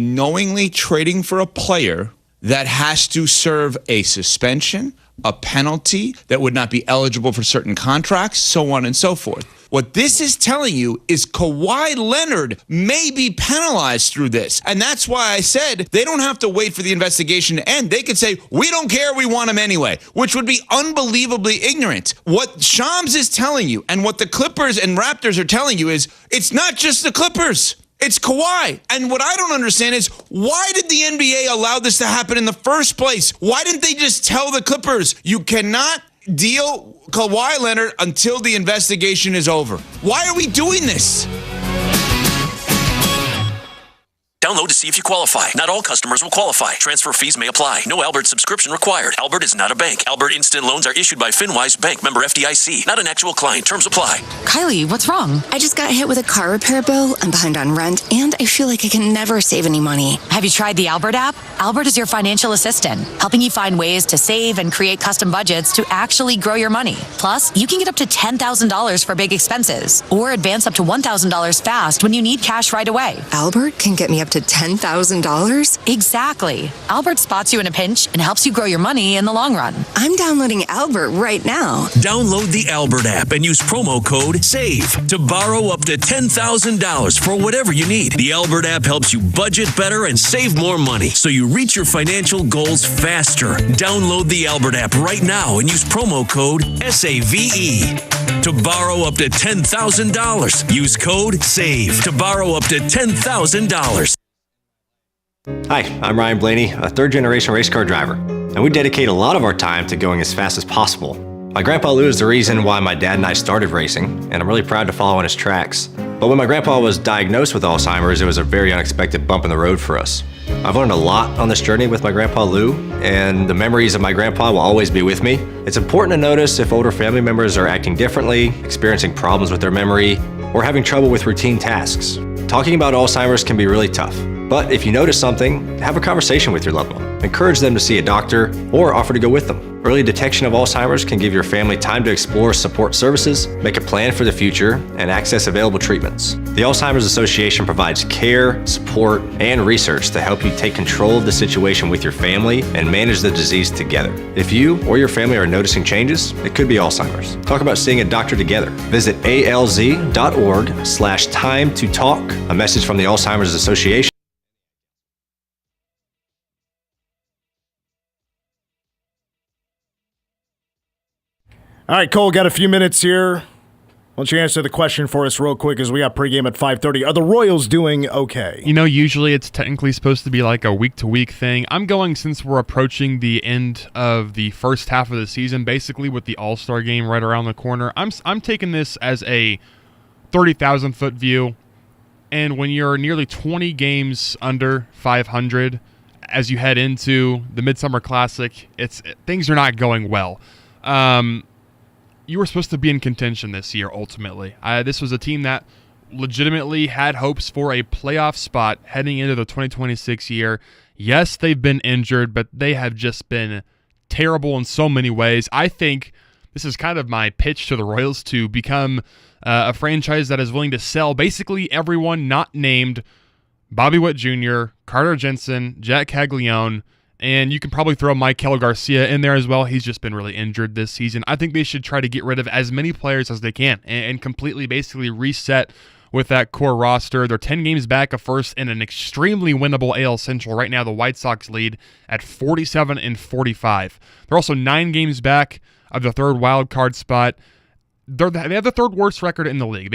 knowingly trading for a player that has to serve a suspension, a penalty, that would not be eligible for certain contracts, so on and so forth. What this is telling you is Kawhi Leonard may be penalized through this. And that's why I said they don't have to wait for the investigation to end. They could say, we don't care, we want him anyway, which would be unbelievably ignorant. What Shams is telling you and what the Clippers and Raptors are telling you is it's not just the Clippers. It's Kawhi. And what I don't understand is, why did the NBA allow this to happen in the first place? Why didn't they just tell the Clippers, you cannot deal Kawhi Leonard until the investigation is over? Why are we doing this?
Download to see if you qualify. Not all customers will qualify. Transfer fees may apply. No Albert subscription required. Albert is not a bank. Albert Instant Loans are issued by FinWise Bank, member FDIC. Not an actual client. Terms apply.
Kylie, what's wrong? I just got hit with a car repair bill. I'm behind on rent, and I feel like I can never save any money.
Have you tried the Albert app? Albert is your financial assistant, helping you find ways to save and create custom budgets to actually grow your money. Plus, you can get up to $10,000 for big expenses, or advance up to $1,000 fast when you need cash right away.
Albert can get me up to $10,000?
Exactly. Albert spots you in a pinch and helps you grow your money in the long run.
I'm downloading Albert right now.
Download the Albert app and use promo code SAVE to borrow up to $10,000 for whatever you need. The Albert app helps you budget better and save more money so you reach your financial goals faster. Download the Albert app right now and use promo code SAVE to borrow up to $10,000. Use code SAVE to borrow up to $10,000.
Hi, I'm Ryan Blaney, a third-generation race car driver, and we dedicate a lot of our time to going as fast as possible. My grandpa Lou is the reason why my dad and I started racing, and I'm really proud to follow in his tracks. But when my grandpa was diagnosed with Alzheimer's, it was a very unexpected bump in the road for us. I've learned a lot on this journey with my grandpa Lou, and the memories of my grandpa will always be with me. It's important to notice if older family members are acting differently, experiencing problems with their memory, or having trouble with routine tasks. Talking about Alzheimer's can be really tough, but if you notice something, have a conversation with your loved one. Encourage them to see a doctor or offer to go with them. Early detection of Alzheimer's can give your family time to explore support services, make a plan for the future, and access available treatments. The Alzheimer's Association provides care, support, and research to help you take control of the situation with your family and manage the disease together. If you or your family are noticing changes, it could be Alzheimer's. Talk about seeing a doctor together. Visit alz.org/time to talk. A message from the Alzheimer's Association.
All right, Cole, got a few minutes here. Why don't you answer the question for us real quick as we got pregame at 5:30. Are the Royals doing okay?
You know, usually it's technically supposed to be like a week-to-week thing. I'm going, since we're approaching the end of the first half of the season, basically with the All-Star game right around the corner, I'm taking this as a 30,000-foot view. And when you're nearly 20 games under 500 as you head into the Midsummer Classic, things are not going well. You were supposed to be in contention this year, ultimately. This was a team that legitimately had hopes for a playoff spot heading into the 2026 year. Yes, they've been injured, but they have just been terrible in so many ways. I think this is kind of my pitch to the Royals to become a franchise that is willing to sell basically everyone not named Bobby Witt Jr., Carter Jensen, Jack Caglione, and you can probably throw Maikel Garcia in there as well. He's just been really injured this season. I think they should try to get rid of as many players as they can and completely basically reset with that core roster. They're 10 games back of first in an extremely winnable AL Central. Right now, the White Sox lead at 47-45. They're also 9 games back of the third wild card spot. They have the third worst record in the league.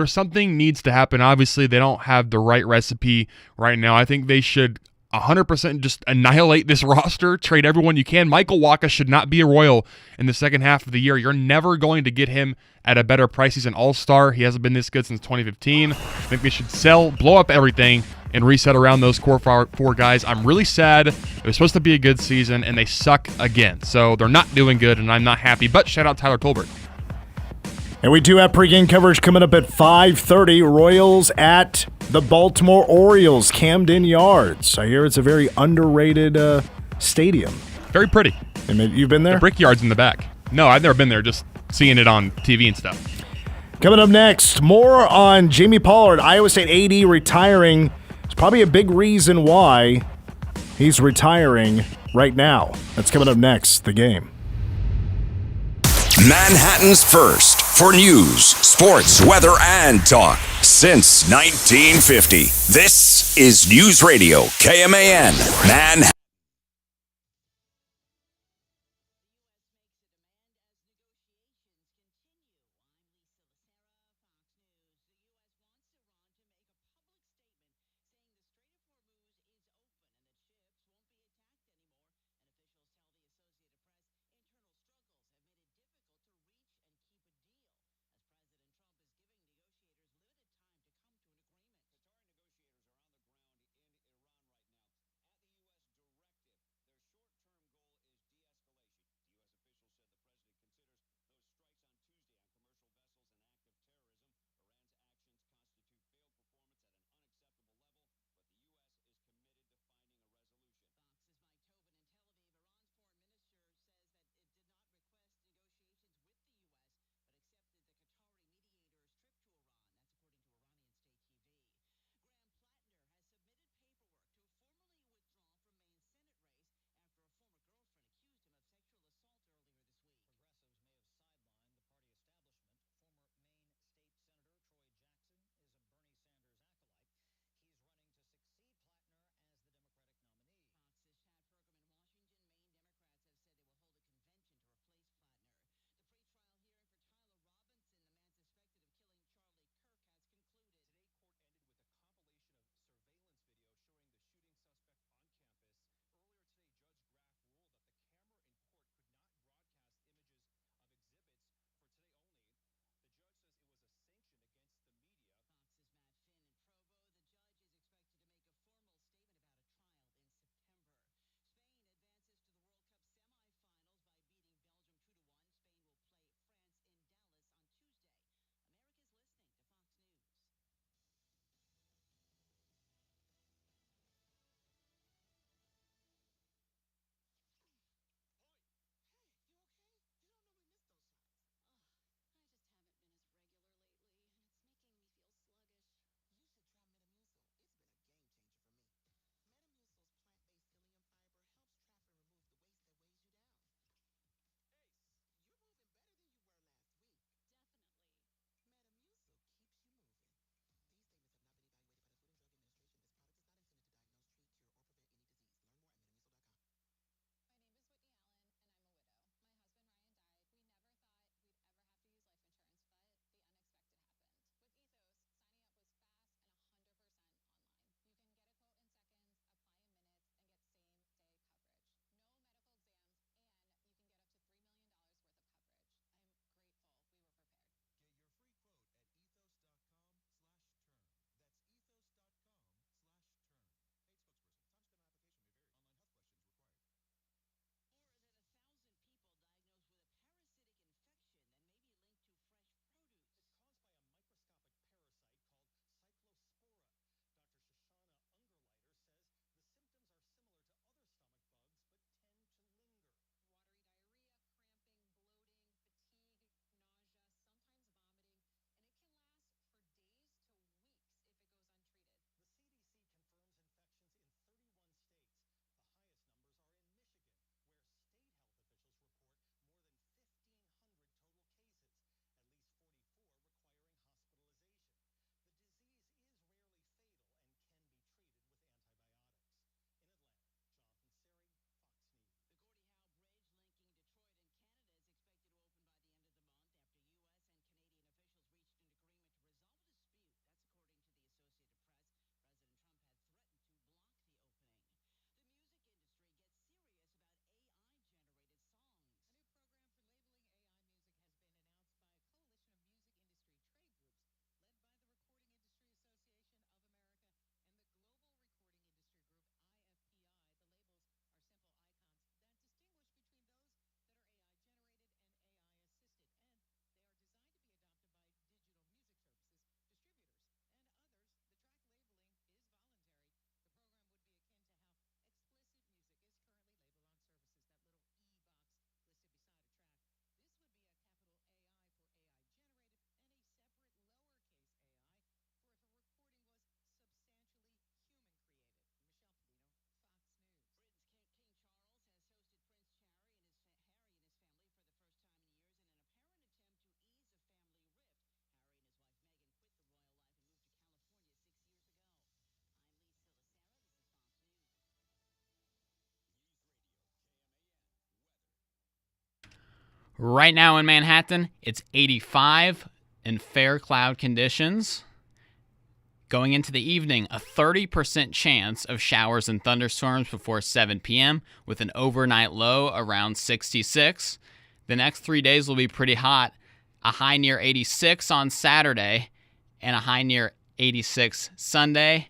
Something needs to happen. Obviously, they don't have the right recipe right now. I think they should 100% just annihilate this roster, trade everyone you can. Michael Wacha should not be a Royal in the second half of the year. You're never going to get him at a better price. He's an all-star. He hasn't been this good since 2015. I think they should sell, blow up everything, and reset around those core four guys. I'm really sad. It was supposed to be a good season, and they suck again. So they're not doing good, and I'm not happy. But shout out Tyler Tolbert.
And we do have pregame coverage coming up at 5:30. Royals at The Baltimore Orioles, Camden Yards. I hear it's a very underrated stadium.
Very pretty.
You've been there?
The Brickyard's in the back. No, I've never been there, just seeing it on TV and stuff.
Coming up next, more on Jamie Pollard, Iowa State AD retiring. It's probably a big reason why he's retiring right now. That's coming up next, The Game.
Manhattan's first for news, sports, weather, and talk since 1950. This is News Radio KMAN, Manhattan.
Right now in Manhattan, it's 85 and fair cloud conditions. Going into the evening, a 30% chance of showers and thunderstorms before 7 p.m. with an overnight low around 66. The next 3 days will be pretty hot. A high near 86 on Saturday and a high near 86 Sunday.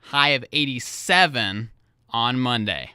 High of 87 on Monday.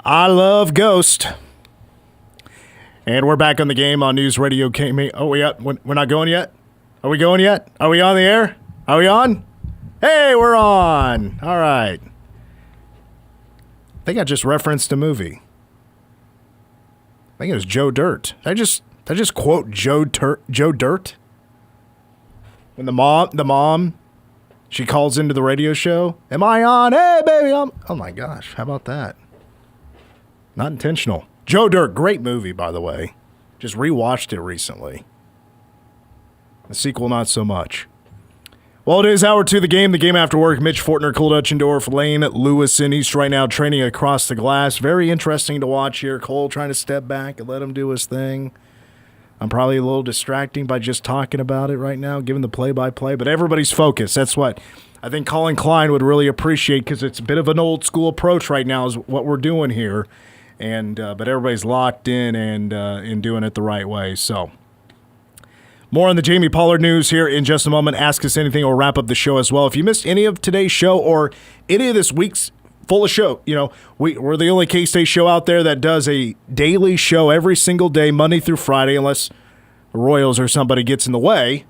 I love Ghost. And we're back on the game on News Radio KMAN. Oh, we're not going yet? Are we going yet? Are we on the air? Are we on? Hey, we're on. All right. I think I just referenced a movie. I think it was Joe Dirt. I just quote Joe Dirt? When the mom, she calls into the radio show. Am I on? Hey, baby. Oh, my gosh. How about that? Not intentional. Joe Dirt, great movie, by the way. Just rewatched it recently. The sequel, not so much. Well, it is hour 2 of the game after work. Mitch Fortner, Cole Dutchendorf, Lane Lewis in East right now training across the glass. Very interesting to watch here. Cole trying to step back and let him do his thing. I'm probably a little distracting by just talking about it right now, giving the play-by-play, but everybody's focused. That's what I think Colin Klein would really appreciate, because it's a bit of an old-school approach right now is what we're doing here. And but everybody's locked in and doing it the right way. So more on the Jamie Pollard news here in just a moment. Ask us anything. We'll wrap up the show as well. If you missed any of today's show or any of this week's full of show, we're the only K-State show out there that does a daily show every single day, Monday through Friday, unless the Royals or somebody gets in the way.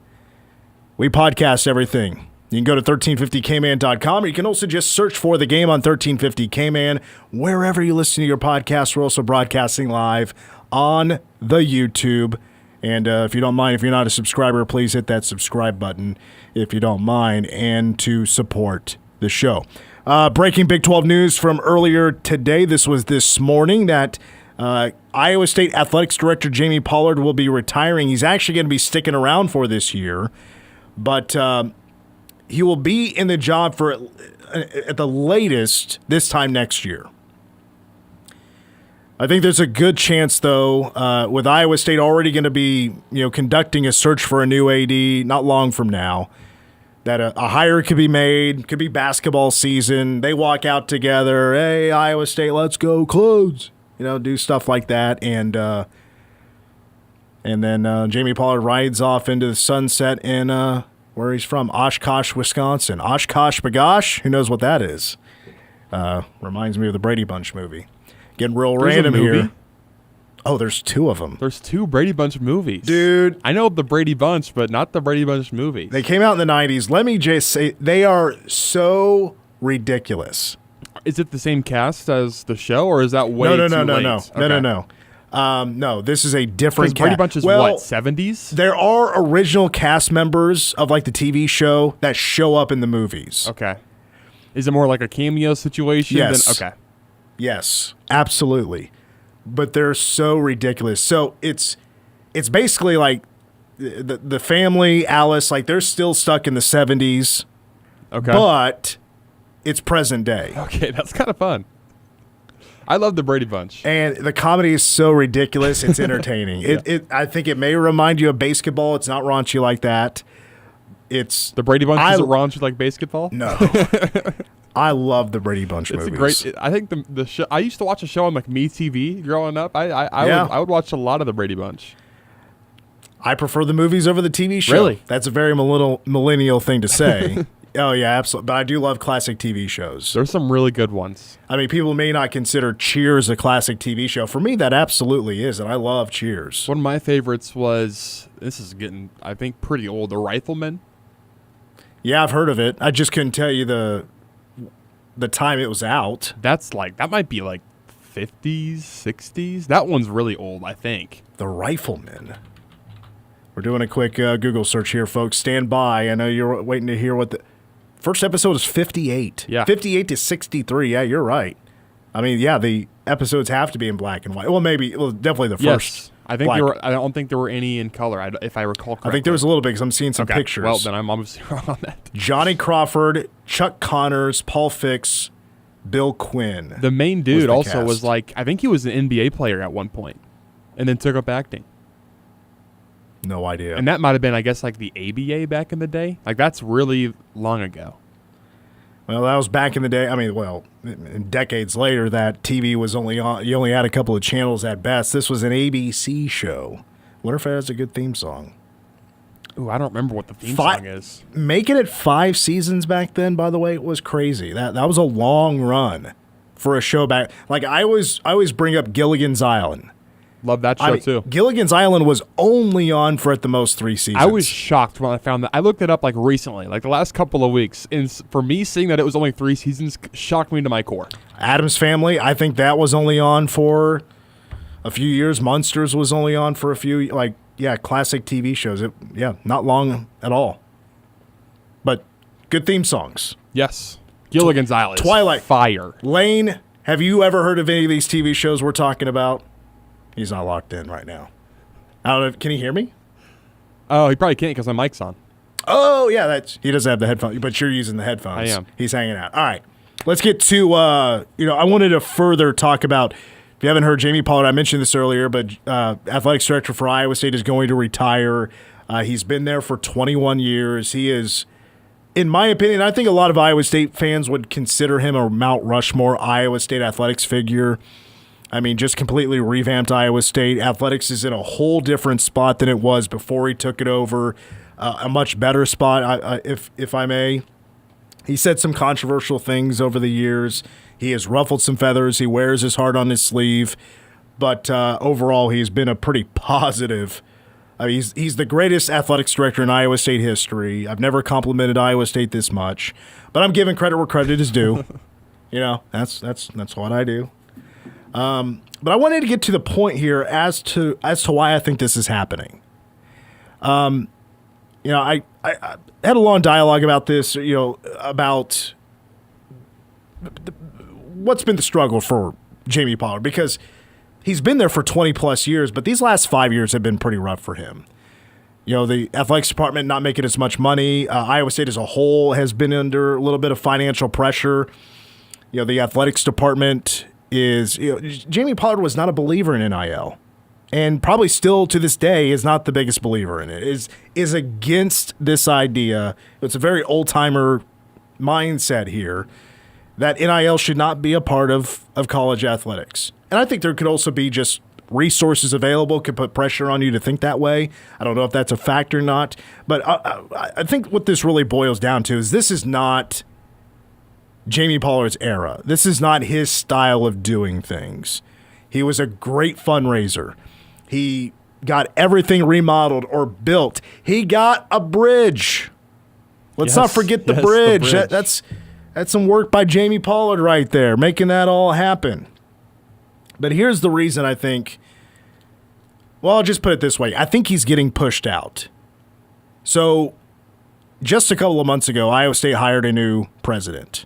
We podcast everything. You can go to 1350kman.com, or you can also just search for the game on 1350kman. Wherever you listen to your podcast, we're also broadcasting live on the YouTube. And if you don't mind, if you're not a subscriber, please hit that subscribe button if you don't mind, and to support the show. Breaking Big 12 news from earlier today. This was this morning that Iowa State Athletics Director Jamie Pollard will be retiring. He's actually going to be sticking around for this year, but he will be in the job for at the latest this time next year. I think there's a good chance, though, with Iowa State already going to be conducting a search for a new AD not long from now, that a hire could be made. Could be basketball season. They walk out together. Hey, Iowa State, let's go Clones. Do stuff like that, and then Jamie Pollard rides off into the sunset in where he's from, Oshkosh, Wisconsin. Oshkosh Bagosh? Who knows what that is? Reminds me of the Brady Bunch movie. Getting real random here. Oh, there's 2 of them.
There's 2 Brady Bunch movies.
Dude.
I know the Brady Bunch, but not the Brady Bunch movies.
They came out in the 90s. Let me just say, they are so ridiculous.
Is it the same cast as the show, or is that way too late?
No. No, this is a different cast.
Brady Bunch is what, 70s?
There are original cast members of like the TV show that show up in the movies.
Okay. Is it more like a cameo situation?
Yes.
Okay.
Yes, absolutely. But they're so ridiculous. So it's basically like the family, Alice, like they're still stuck in the 70s.
Okay.
But it's present day.
Okay, that's kind of fun. I love the Brady Bunch.
And the comedy is so ridiculous, it's entertaining.
Yeah.
I think it may remind you of basketball. It's not raunchy like that. It's
the Brady Bunch isn't raunchy like basketball?
No. I love the Brady Bunch movies.
I think the show. I used to watch a show on like MeTV growing up. I would watch a lot of the Brady Bunch.
I prefer the movies over the TV show.
Really?
That's a very millennial thing to say. Oh, yeah, absolutely. But I do love classic TV shows.
There's some really good ones.
I mean, people may not consider Cheers a classic TV show. For me, that absolutely is, and I love Cheers.
One of my favorites was, this is getting, I think, pretty old, The Rifleman.
Yeah, I've heard of it. I just couldn't tell you the time it was out.
That might be like 50s, 60s. That one's really old, I think.
The Rifleman. We're doing a quick Google search here, folks. Stand by. I know you're waiting to hear what the first episode is. 58.
Yeah.
58 to 63. Yeah, you're right. I mean, yeah, the episodes have to be in black and white. Well, definitely the first.
Yes. I think I don't think there were any in color, if I recall correctly.
I think there was a little bit because I'm seeing some pictures.
Well, then I'm obviously wrong on that.
Johnny Crawford, Chuck Connors, Paul Fix, Bill Quinn.
The main dude also was I think he was an NBA player at one point and then took up acting.
No idea.
And that might have been, I guess, like the ABA back in the day. Like, that's really long ago.
Well, that was back in the day. I mean, decades later, that TV was only on. You only had a couple of channels at best. This was an ABC show. Wonder if it has a good theme song.
Ooh, I don't remember what the theme song is.
Making it 5 seasons back then, by the way, was crazy. That was a long run for a show back. Like I always bring up Gilligan's Island.
Love that show too.
Gilligan's Island was only on for at the most 3 seasons.
I was shocked when I found that. I looked it up like recently, like the last couple of weeks, and for me, seeing that it was only 3 seasons shocked me to my core.
Addams Family, I think that was only on for a few years. Munsters was only on for a few. Classic TV shows. Not long at all. But good theme songs.
Yes, Gilligan's Island.
Twilight,
fire.
Lane, have you ever heard of any of these TV shows we're talking about? He's not locked in right now. I don't know. Can he hear me?
Oh, he probably can't because my mic's on.
Oh, yeah. He doesn't have the headphones, but you're using the headphones.
I am.
He's hanging out. All right. Let's get to, I wanted to further talk about, if you haven't heard Jamie Pollard, I mentioned this earlier, but athletics director for Iowa State is going to retire. He's been there for 21 years. He is, in my opinion, I think a lot of Iowa State fans would consider him a Mount Rushmore Iowa State athletics figure. I mean, just completely revamped Iowa State. Athletics is in a whole different spot than it was before he took it over. A much better spot, if I may. He said some controversial things over the years. He has ruffled some feathers. He wears his heart on his sleeve. But overall, he's been a pretty positive. He's the greatest athletics director in Iowa State history. I've never complimented Iowa State this much. But I'm giving credit where credit is due. That's what I do. But I wanted to get to the point here as to why I think this is happening. I had a long dialogue about this, about what's been the struggle for Jamie Pollard, because he's been there for 20 plus years, but these last 5 years have been pretty rough for him. The athletics department not making as much money. Iowa State as a whole has been under a little bit of financial pressure. The athletics department is, Jamie Pollard was not a believer in NIL, and probably still to this day is not the biggest believer in it, is against this idea. It's a very old-timer mindset here that NIL should not be a part of college athletics. And I think there could also be just resources available could put pressure on you to think that way. I don't know if that's a fact or not, but I think what this really boils down to is this is not Jamie Pollard's era. This is not his style of doing things. He was a great fundraiser. He got everything remodeled or built. He got a bridge. Let's not forget the bridge. That's some work by Jamie Pollard right there, making that all happen. But here's the reason I think, well, I'll just put it this way. I think he's getting pushed out. So just a couple of months ago, Iowa State hired a new president.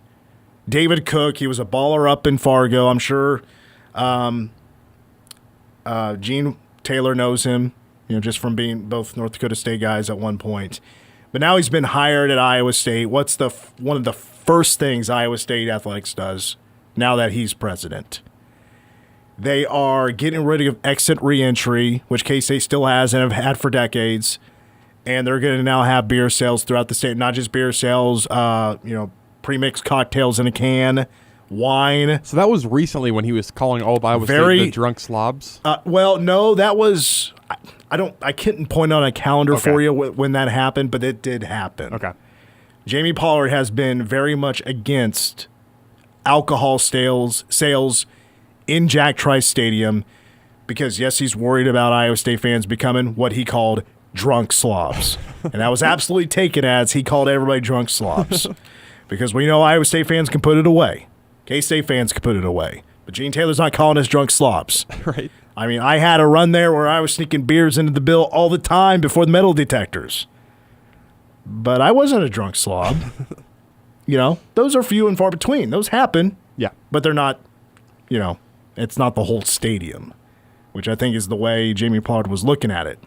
David Cook, he was a baller up in Fargo. I'm sure Gene Taylor knows him, just from being both North Dakota State guys at one point. But now he's been hired at Iowa State. What's one of the first things Iowa State athletics does now that he's president? They are getting rid of exit reentry, which K-State still has and have had for decades. And they're going to now have beer sales throughout the state, not just beer sales, pre-mixed cocktails in a can, wine.
So that was recently when he was calling all of Iowa State the drunk slobs?
Well, no, that was I couldn't point on a calendar for you when that happened, but it did happen.
Okay.
Jamie Pollard has been very much against alcohol sales in Jack Trice Stadium because, yes, he's worried about Iowa State fans becoming what he called drunk slobs. And that was absolutely taken as he called everybody drunk slobs. because we know Iowa State fans can put it away. K-State fans can put it away. But Gene Taylor's not calling us drunk slobs.
Right.
I mean, I had a run there where I was sneaking beers into the bill all the time before the metal detectors. But I wasn't a drunk slob. Those are few and far between. Those happen.
Yeah.
But they're not, it's not the whole stadium, which I think is the way Jamie Pollard was looking at it.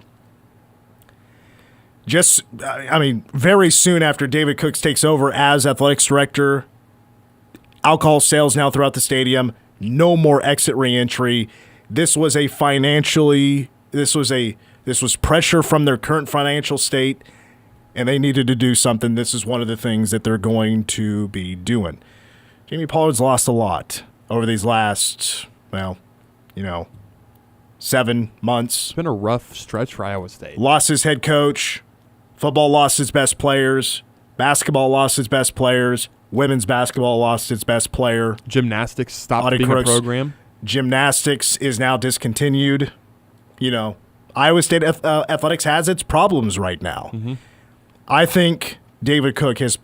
Very soon after David Cooks takes over as athletics director, alcohol sales now throughout the stadium, no more exit reentry. This was pressure from their current financial state, and they needed to do something. This is one of the things that they're going to be doing. Jamie Pollard's lost a lot over these last, 7 months.
It's been a rough stretch for Iowa State.
Lost his head coach. Football lost its best players. Basketball lost its best players. Women's basketball lost its best player.
Gymnastics stopped being a program.
Gymnastics is now discontinued. Iowa State athletics has its problems right now.
Mm-hmm.
I think David Cook is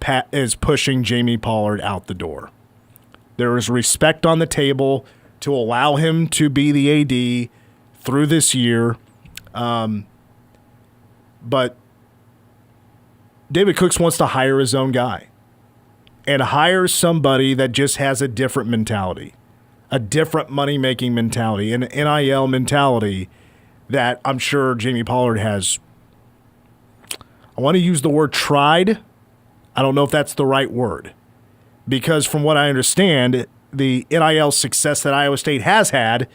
pushing Jamie Pollard out the door. There is respect on the table to allow him to be the AD through this year. But David Cooks wants to hire his own guy and hire somebody that just has a different mentality, a different money-making mentality, an NIL mentality that I'm sure Jamie Pollard has. I want to use the word tried. I don't know if that's the right word, because from what I understand, the NIL success that Iowa State has had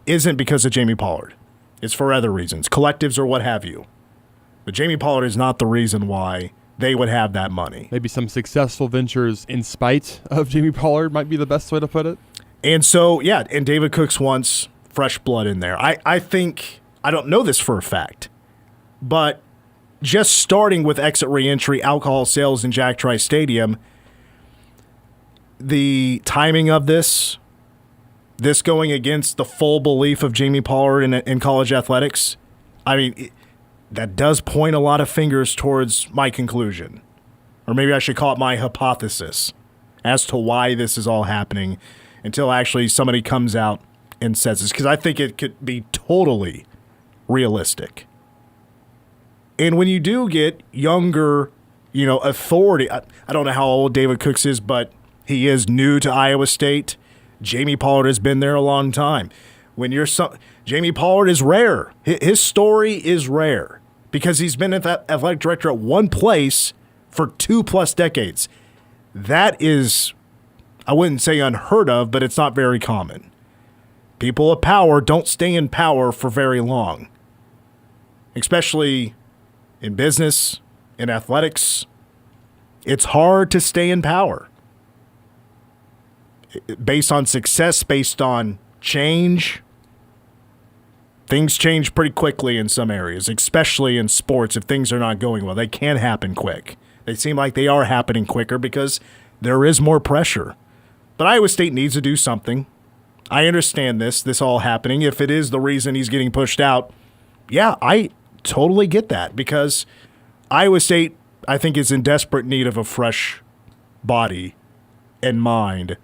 isn't because of Jamie Pollard. It's for other reasons, collectives or what have you. But Jamie Pollard is not the reason why they would have that money.
Maybe some successful ventures in spite of Jamie Pollard might be the best way to put it.
And so, and David Cooks wants fresh blood in there. I think, I don't know this for a fact, but just starting with exit reentry, alcohol sales in Jack Trice Stadium, the timing of this going against the full belief of Jamie Pollard in college athletics, that does point a lot of fingers towards my conclusion. Or maybe I should call it my hypothesis as to why this is all happening until actually somebody comes out and says this, because I think it could be totally realistic. And when you do get younger, authority, I don't know how old David Cooks is, but he is new to Iowa State. Jamie Pollard has been there a long time. Jamie Pollard is rare. His story is rare because he's been an athletic director at one place for 2+ decades. That is, I wouldn't say unheard of, but it's not very common. People of power don't stay in power for very long, especially in business, in athletics. It's hard to stay in power. Based on success, based on change, things change pretty quickly in some areas, especially in sports. If things are not going well, they can happen quick. They seem like they are happening quicker because there is more pressure. But Iowa State needs to do something. I understand this all happening. If it is the reason he's getting pushed out, I totally get that, because Iowa State, I think, is in desperate need of a fresh body and mind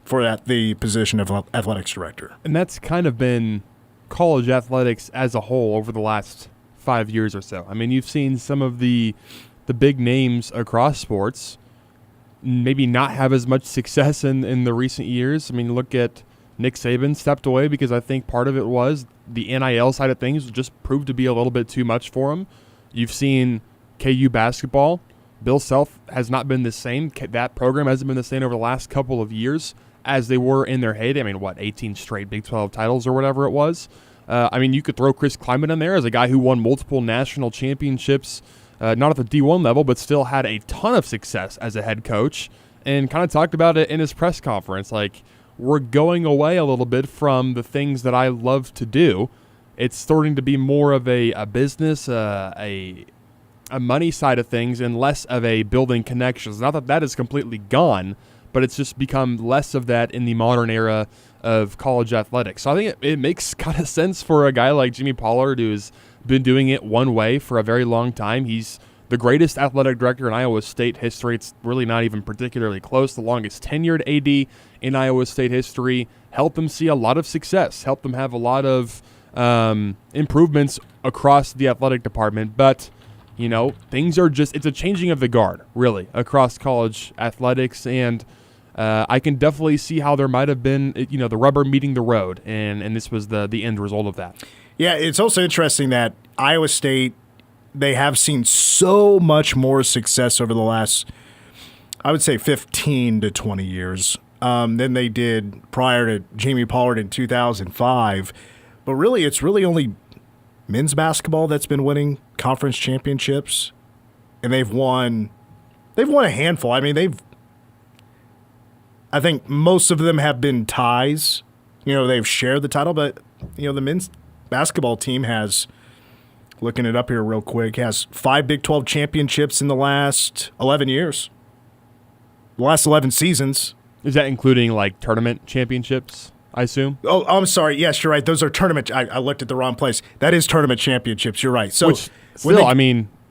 for the position of athletics director.
And that's kind of been college athletics as a whole over the last 5 years or so. You've seen some of the big names across sports maybe not have as much success in the recent years. Look at Nick Saban stepped away because I think part of it was the NIL side of things just proved to be a little bit too much for him. You've seen KU basketball. Bill Self has not been the same. That program hasn't been the same over the last couple of years as they were in their heyday. 18 straight Big 12 titles or whatever it was. You could throw Chris Kleiman in there as a guy who won multiple national championships, not at the D1 level, but still had a ton of success as a head coach, and kind of talked about it in his press conference. We're going away a little bit from the things that I love to do. It's starting to be more of a business, a money side of things, and less of a building connections. Not that that is completely gone, but it's just become less of that in the modern era of college athletics. So I think it makes kind of sense for a guy like Jamie Pollard, who's been doing it one way for a very long time. He's the greatest athletic director in Iowa State history. It's really not even particularly close. The longest tenured AD in Iowa State history. Helped them see a lot of success. Helped them have a lot of improvements across the athletic department. But, things are just, it's a changing of the guard, really, across college athletics. And I can definitely see how there might have been, the rubber meeting the road. And this was the end result of that.
Yeah, it's also interesting that Iowa State, they have seen so much more success over the last, I would say, 15 to 20 years than they did prior to Jamie Pollard in 2005. But really, it's really only men's basketball that's been winning conference championships, and they've won a handful. I mean, I think most of them have been ties. They've shared the title, but the men's basketball team has, looking it up here real quick, has 5 Big 12 championships in the last 11 years. The last 11 seasons.
Is that including tournament championships, I assume?
Oh, I'm sorry. Yes, you're right. Those are tournament. I looked at the wrong place. That is tournament championships. You're right. So,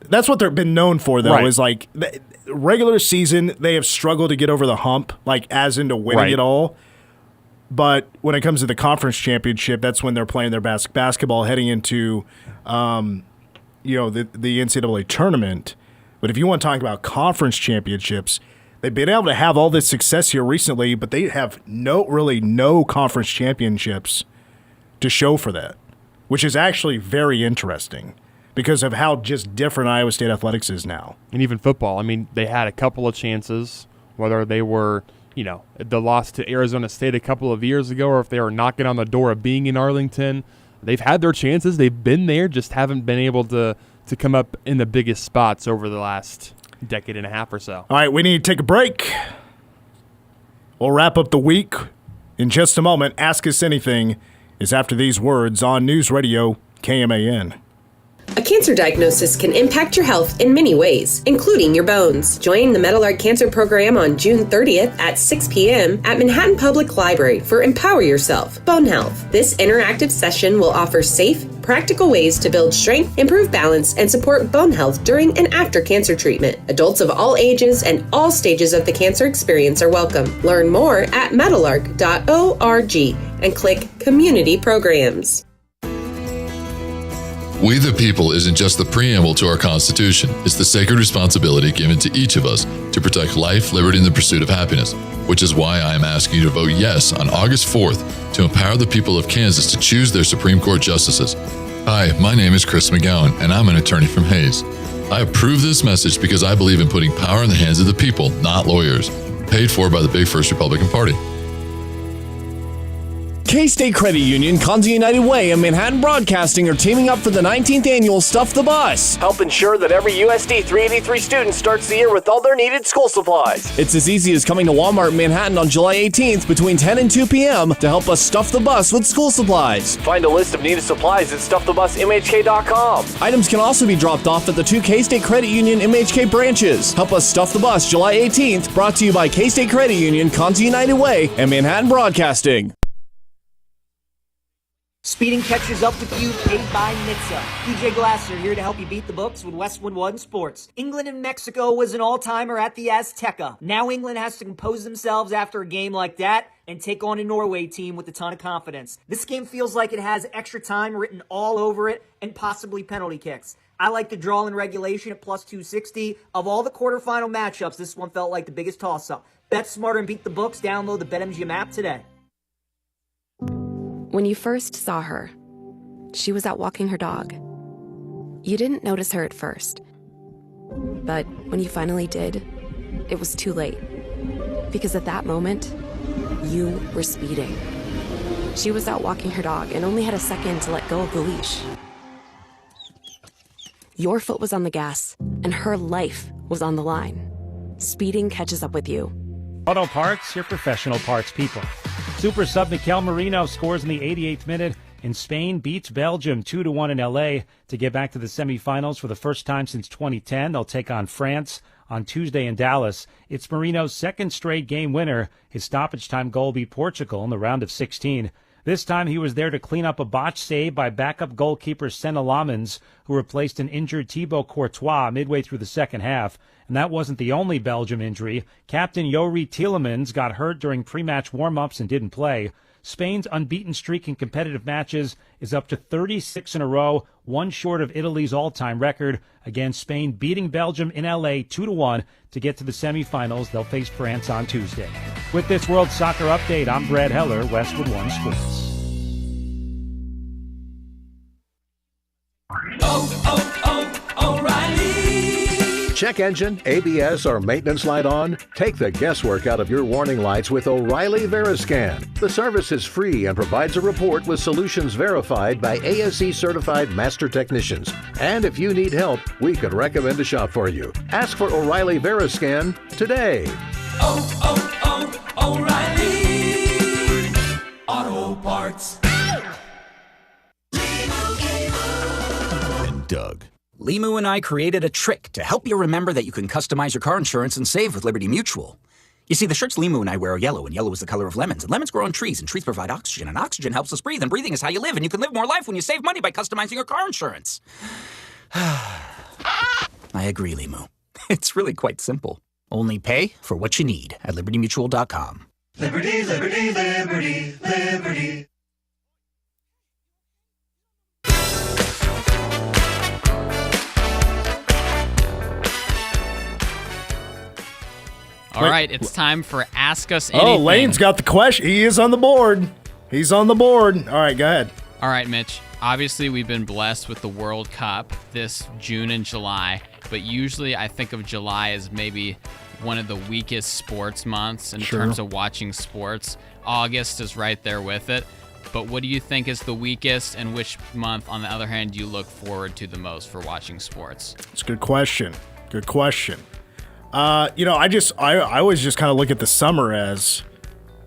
that's
what they've been known for, though,
right.
is the regular season, they have struggled to get over the hump, as into winning it all. But when it comes to the conference championship, that's when they're playing their basketball heading into, the NCAA tournament. But if you want to talk about conference championships, they've been able to have all this success here recently, but they have no conference championships to show for that, which is actually very interesting because of how just different Iowa State athletics is now.
And even football. I mean, they had a couple of chances, whether they were, the loss to Arizona State a couple of years ago or if they were knocking on the door of being in Arlington. They've had their chances. They've been there, just haven't been able to come up in the biggest spots over the last decade and a half or so.
All right, we need to take a break. We'll wrap up the week in just a moment. Ask Us Anything is after these words on News Radio KMAN.
A cancer diagnosis can impact your health in many ways, including your bones. Join the Meadowlark Cancer Program on June 30th at 6 p.m. at Manhattan Public Library for Empower Yourself, Bone Health. This interactive session will offer safe, practical ways to build strength, improve balance, and support bone health during and after cancer treatment. Adults of all ages and all stages of the cancer experience are welcome. Learn more at meadowlark.org and click Community Programs.
We the people isn't just the preamble to our Constitution. It's the sacred responsibility given to each of us to protect life, liberty, and the pursuit of happiness, which is why I am asking you to vote yes on August 4th to empower the people of Kansas to choose their Supreme Court justices. Hi, my name is Chris McGowan, and I'm an attorney from Hayes. I approve this message because I believe in putting power in the hands of the people, not lawyers. Paid for by the Big First Republican Party.
K-State Credit Union, Conza United Way, and Manhattan Broadcasting are teaming up for the 19th annual Stuff the Bus. Help ensure that every USD 383 student starts the year with all their needed school supplies. It's as easy as coming to Walmart in Manhattan on July 18th between 10 and 2 p.m. to help us stuff the bus with school supplies. Find a list of needed supplies at stuffthebusmhk.com. Items can also be dropped off at the 2 K-State Credit Union MHK branches. Help us stuff the bus July 18th, brought to you by K-State Credit Union, Conza United Way, and Manhattan Broadcasting.
Speeding catches up with you, paid by NHTSA. DJ Glasser here to help you beat the books with Westwood One Sports. England and Mexico was an all-timer at the Azteca. Now England has to compose themselves after a game like that and take on a Norway team with a ton of confidence. This game feels like it has extra time written all over it and possibly penalty kicks. I like the draw in regulation at plus 260. Of all the quarterfinal matchups, this one felt like the biggest toss-up. Bet smarter and beat the books. Download the BetMGM app today.
When you first saw her, she was out walking her dog. You didn't notice her at first. But when you finally did, it was too late. Because at that moment, you were speeding. She was out walking her dog and only had a second to let go of the leash. Your foot was on the gas, and her life was on the line. Speeding catches up with you.
Auto Parts, your professional parts people. Super sub Mikel Merino scores in the 88th minute, and Spain beats Belgium 2-1 in LA to get back to the semifinals for the first time since 2010. They'll take on France on Tuesday in Dallas. It's Merino's second straight game winner. His stoppage time goal beat Portugal in the round of 16. This time he was there to clean up a botched save by backup goalkeeper Senna Lamens, who replaced an injured Thibaut Courtois midway through the second half. And that wasn't the only Belgium injury. Captain Jori Tielemans got hurt during pre-match warm-ups and didn't play. Spain's unbeaten streak in competitive matches is up to 36 in a row, one short of Italy's all-time record. Again, Spain beating Belgium in L.A. 2-1 to get to the semifinals. They'll face France on Tuesday. With this World Soccer Update, I'm Brad Heller, Westwood One Sports.
O'Reilly! Check engine, ABS, or maintenance light on? Take the guesswork out of your warning lights with O'Reilly Veriscan. The service is free and provides a report with solutions verified by ASE certified master technicians. And if you need help, we could recommend a shop for you. Ask for O'Reilly Veriscan today.
O'Reilly Auto Parts.
And Doug.
Limu and I created a trick to help you remember that you can customize your car insurance and save with Liberty Mutual. You see, the shirts Limu and I wear are yellow, and yellow is the color of lemons. And lemons grow on trees, and trees provide oxygen, and oxygen helps us breathe, and breathing is how you live, and you can live more life when you save money by customizing your car insurance. I agree, Limu. It's really quite simple. Only pay for what you need at LibertyMutual.com.
Liberty, liberty, liberty, liberty.
All right, it's time for Ask Us Anything.
Oh, Lane's got the question. He is on the board. He's on the board. All right, go ahead.
All right, Mitch. Obviously, we've been blessed with the World Cup this June and July, but usually I think of July as maybe one of the weakest sports months in terms of watching sports. August is right there with it. But what do you think is the weakest, and which month, on the other hand, do you look forward to the most for watching sports?
It's a good question. Good question. I always just kind of look at the summer as,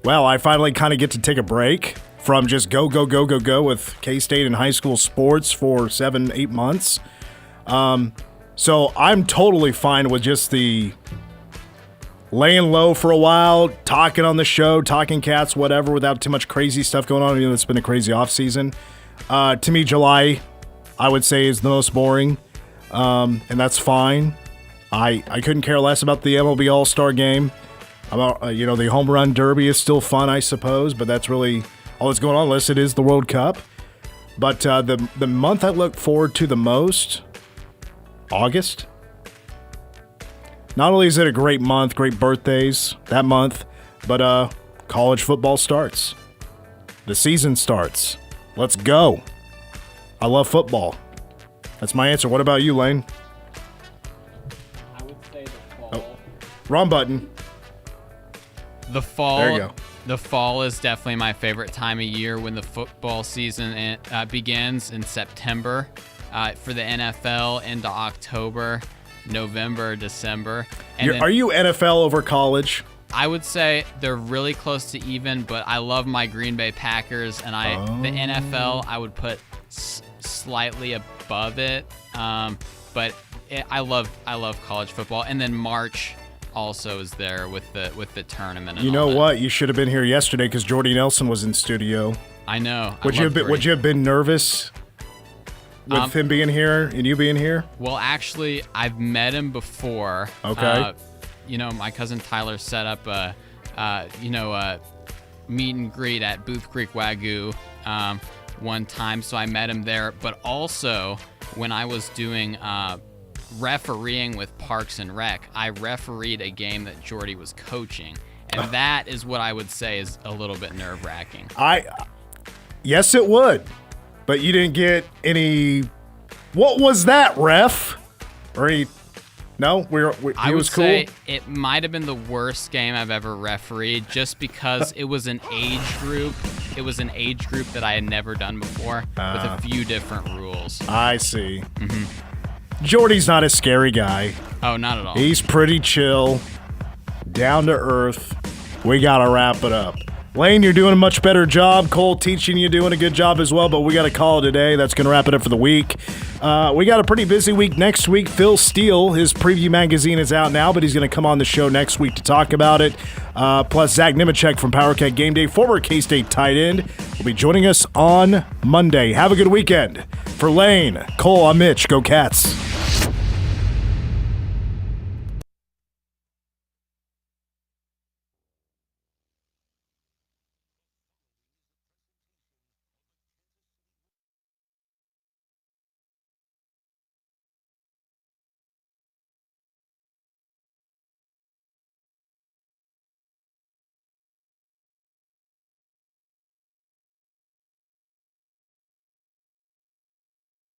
well, I finally kind of get to take a break from just go with K-State and high school sports for 7-8 months. So I'm totally fine with just the laying low for a while, talking on the show, talking cats, whatever, without too much crazy stuff going on. It's been a crazy off season. To me, July, I would say, is the most boring, and that's fine. I couldn't care less about the MLB All-Star Game. About the Home Run Derby is still fun, I suppose, but that's really all that's going on unless it is the World Cup. But the month I look forward to the most, August. Not only is it a great month, great birthdays that month, but college football starts. The season starts. Let's go. I love football. That's my answer. What about you, Lane?
I would say the fall.
Oh, wrong button.
The fall.
There you go.
The fall is definitely my favorite time of year when the football season begins in September. For the NFL into October, November, December. And
Are you NFL over college?
I would say they're really close to even, but I love my Green Bay Packers, and the NFL I would put slightly above it. But I love college football, and then March also is there with the tournament. And
you know what? You should have been here yesterday because Jordy Nelson was in studio.
I know.
Would you have been nervous with him being here and you being here?
Well, actually, I've met him before.
Okay.
My cousin Tyler set up a meet and greet at Booth Creek Wagyu one time, so I met him there. But also, when I was doing refereeing with Parks and Rec, I refereed a game that Jordy was coaching, and that is what I would say is a little bit nerve-wracking.
Yes, it would. But you didn't get any. What was that, ref? Or he? No,
I would
cool.
say it might have been the worst game I've ever refereed, just because it was an age group. It was an age group that I had never done before with a few different rules.
I see. Mm-hmm. Jordy's not a scary guy.
Oh, not at all.
He's pretty chill, down to earth. We gotta wrap it up. Lane, you're doing a much better job. Cole teaching you, doing a good job as well, but we got to call it a day. That's going to wrap it up for the week. We got a pretty busy week next week. Phil Steele, his preview magazine is out now, but he's going to come on the show next week to talk about it. Plus, Zach Nemechek from PowerCat Game Day, former K-State tight end, will be joining us on Monday. Have a good weekend. For Lane, Cole, I'm Mitch. Go Cats.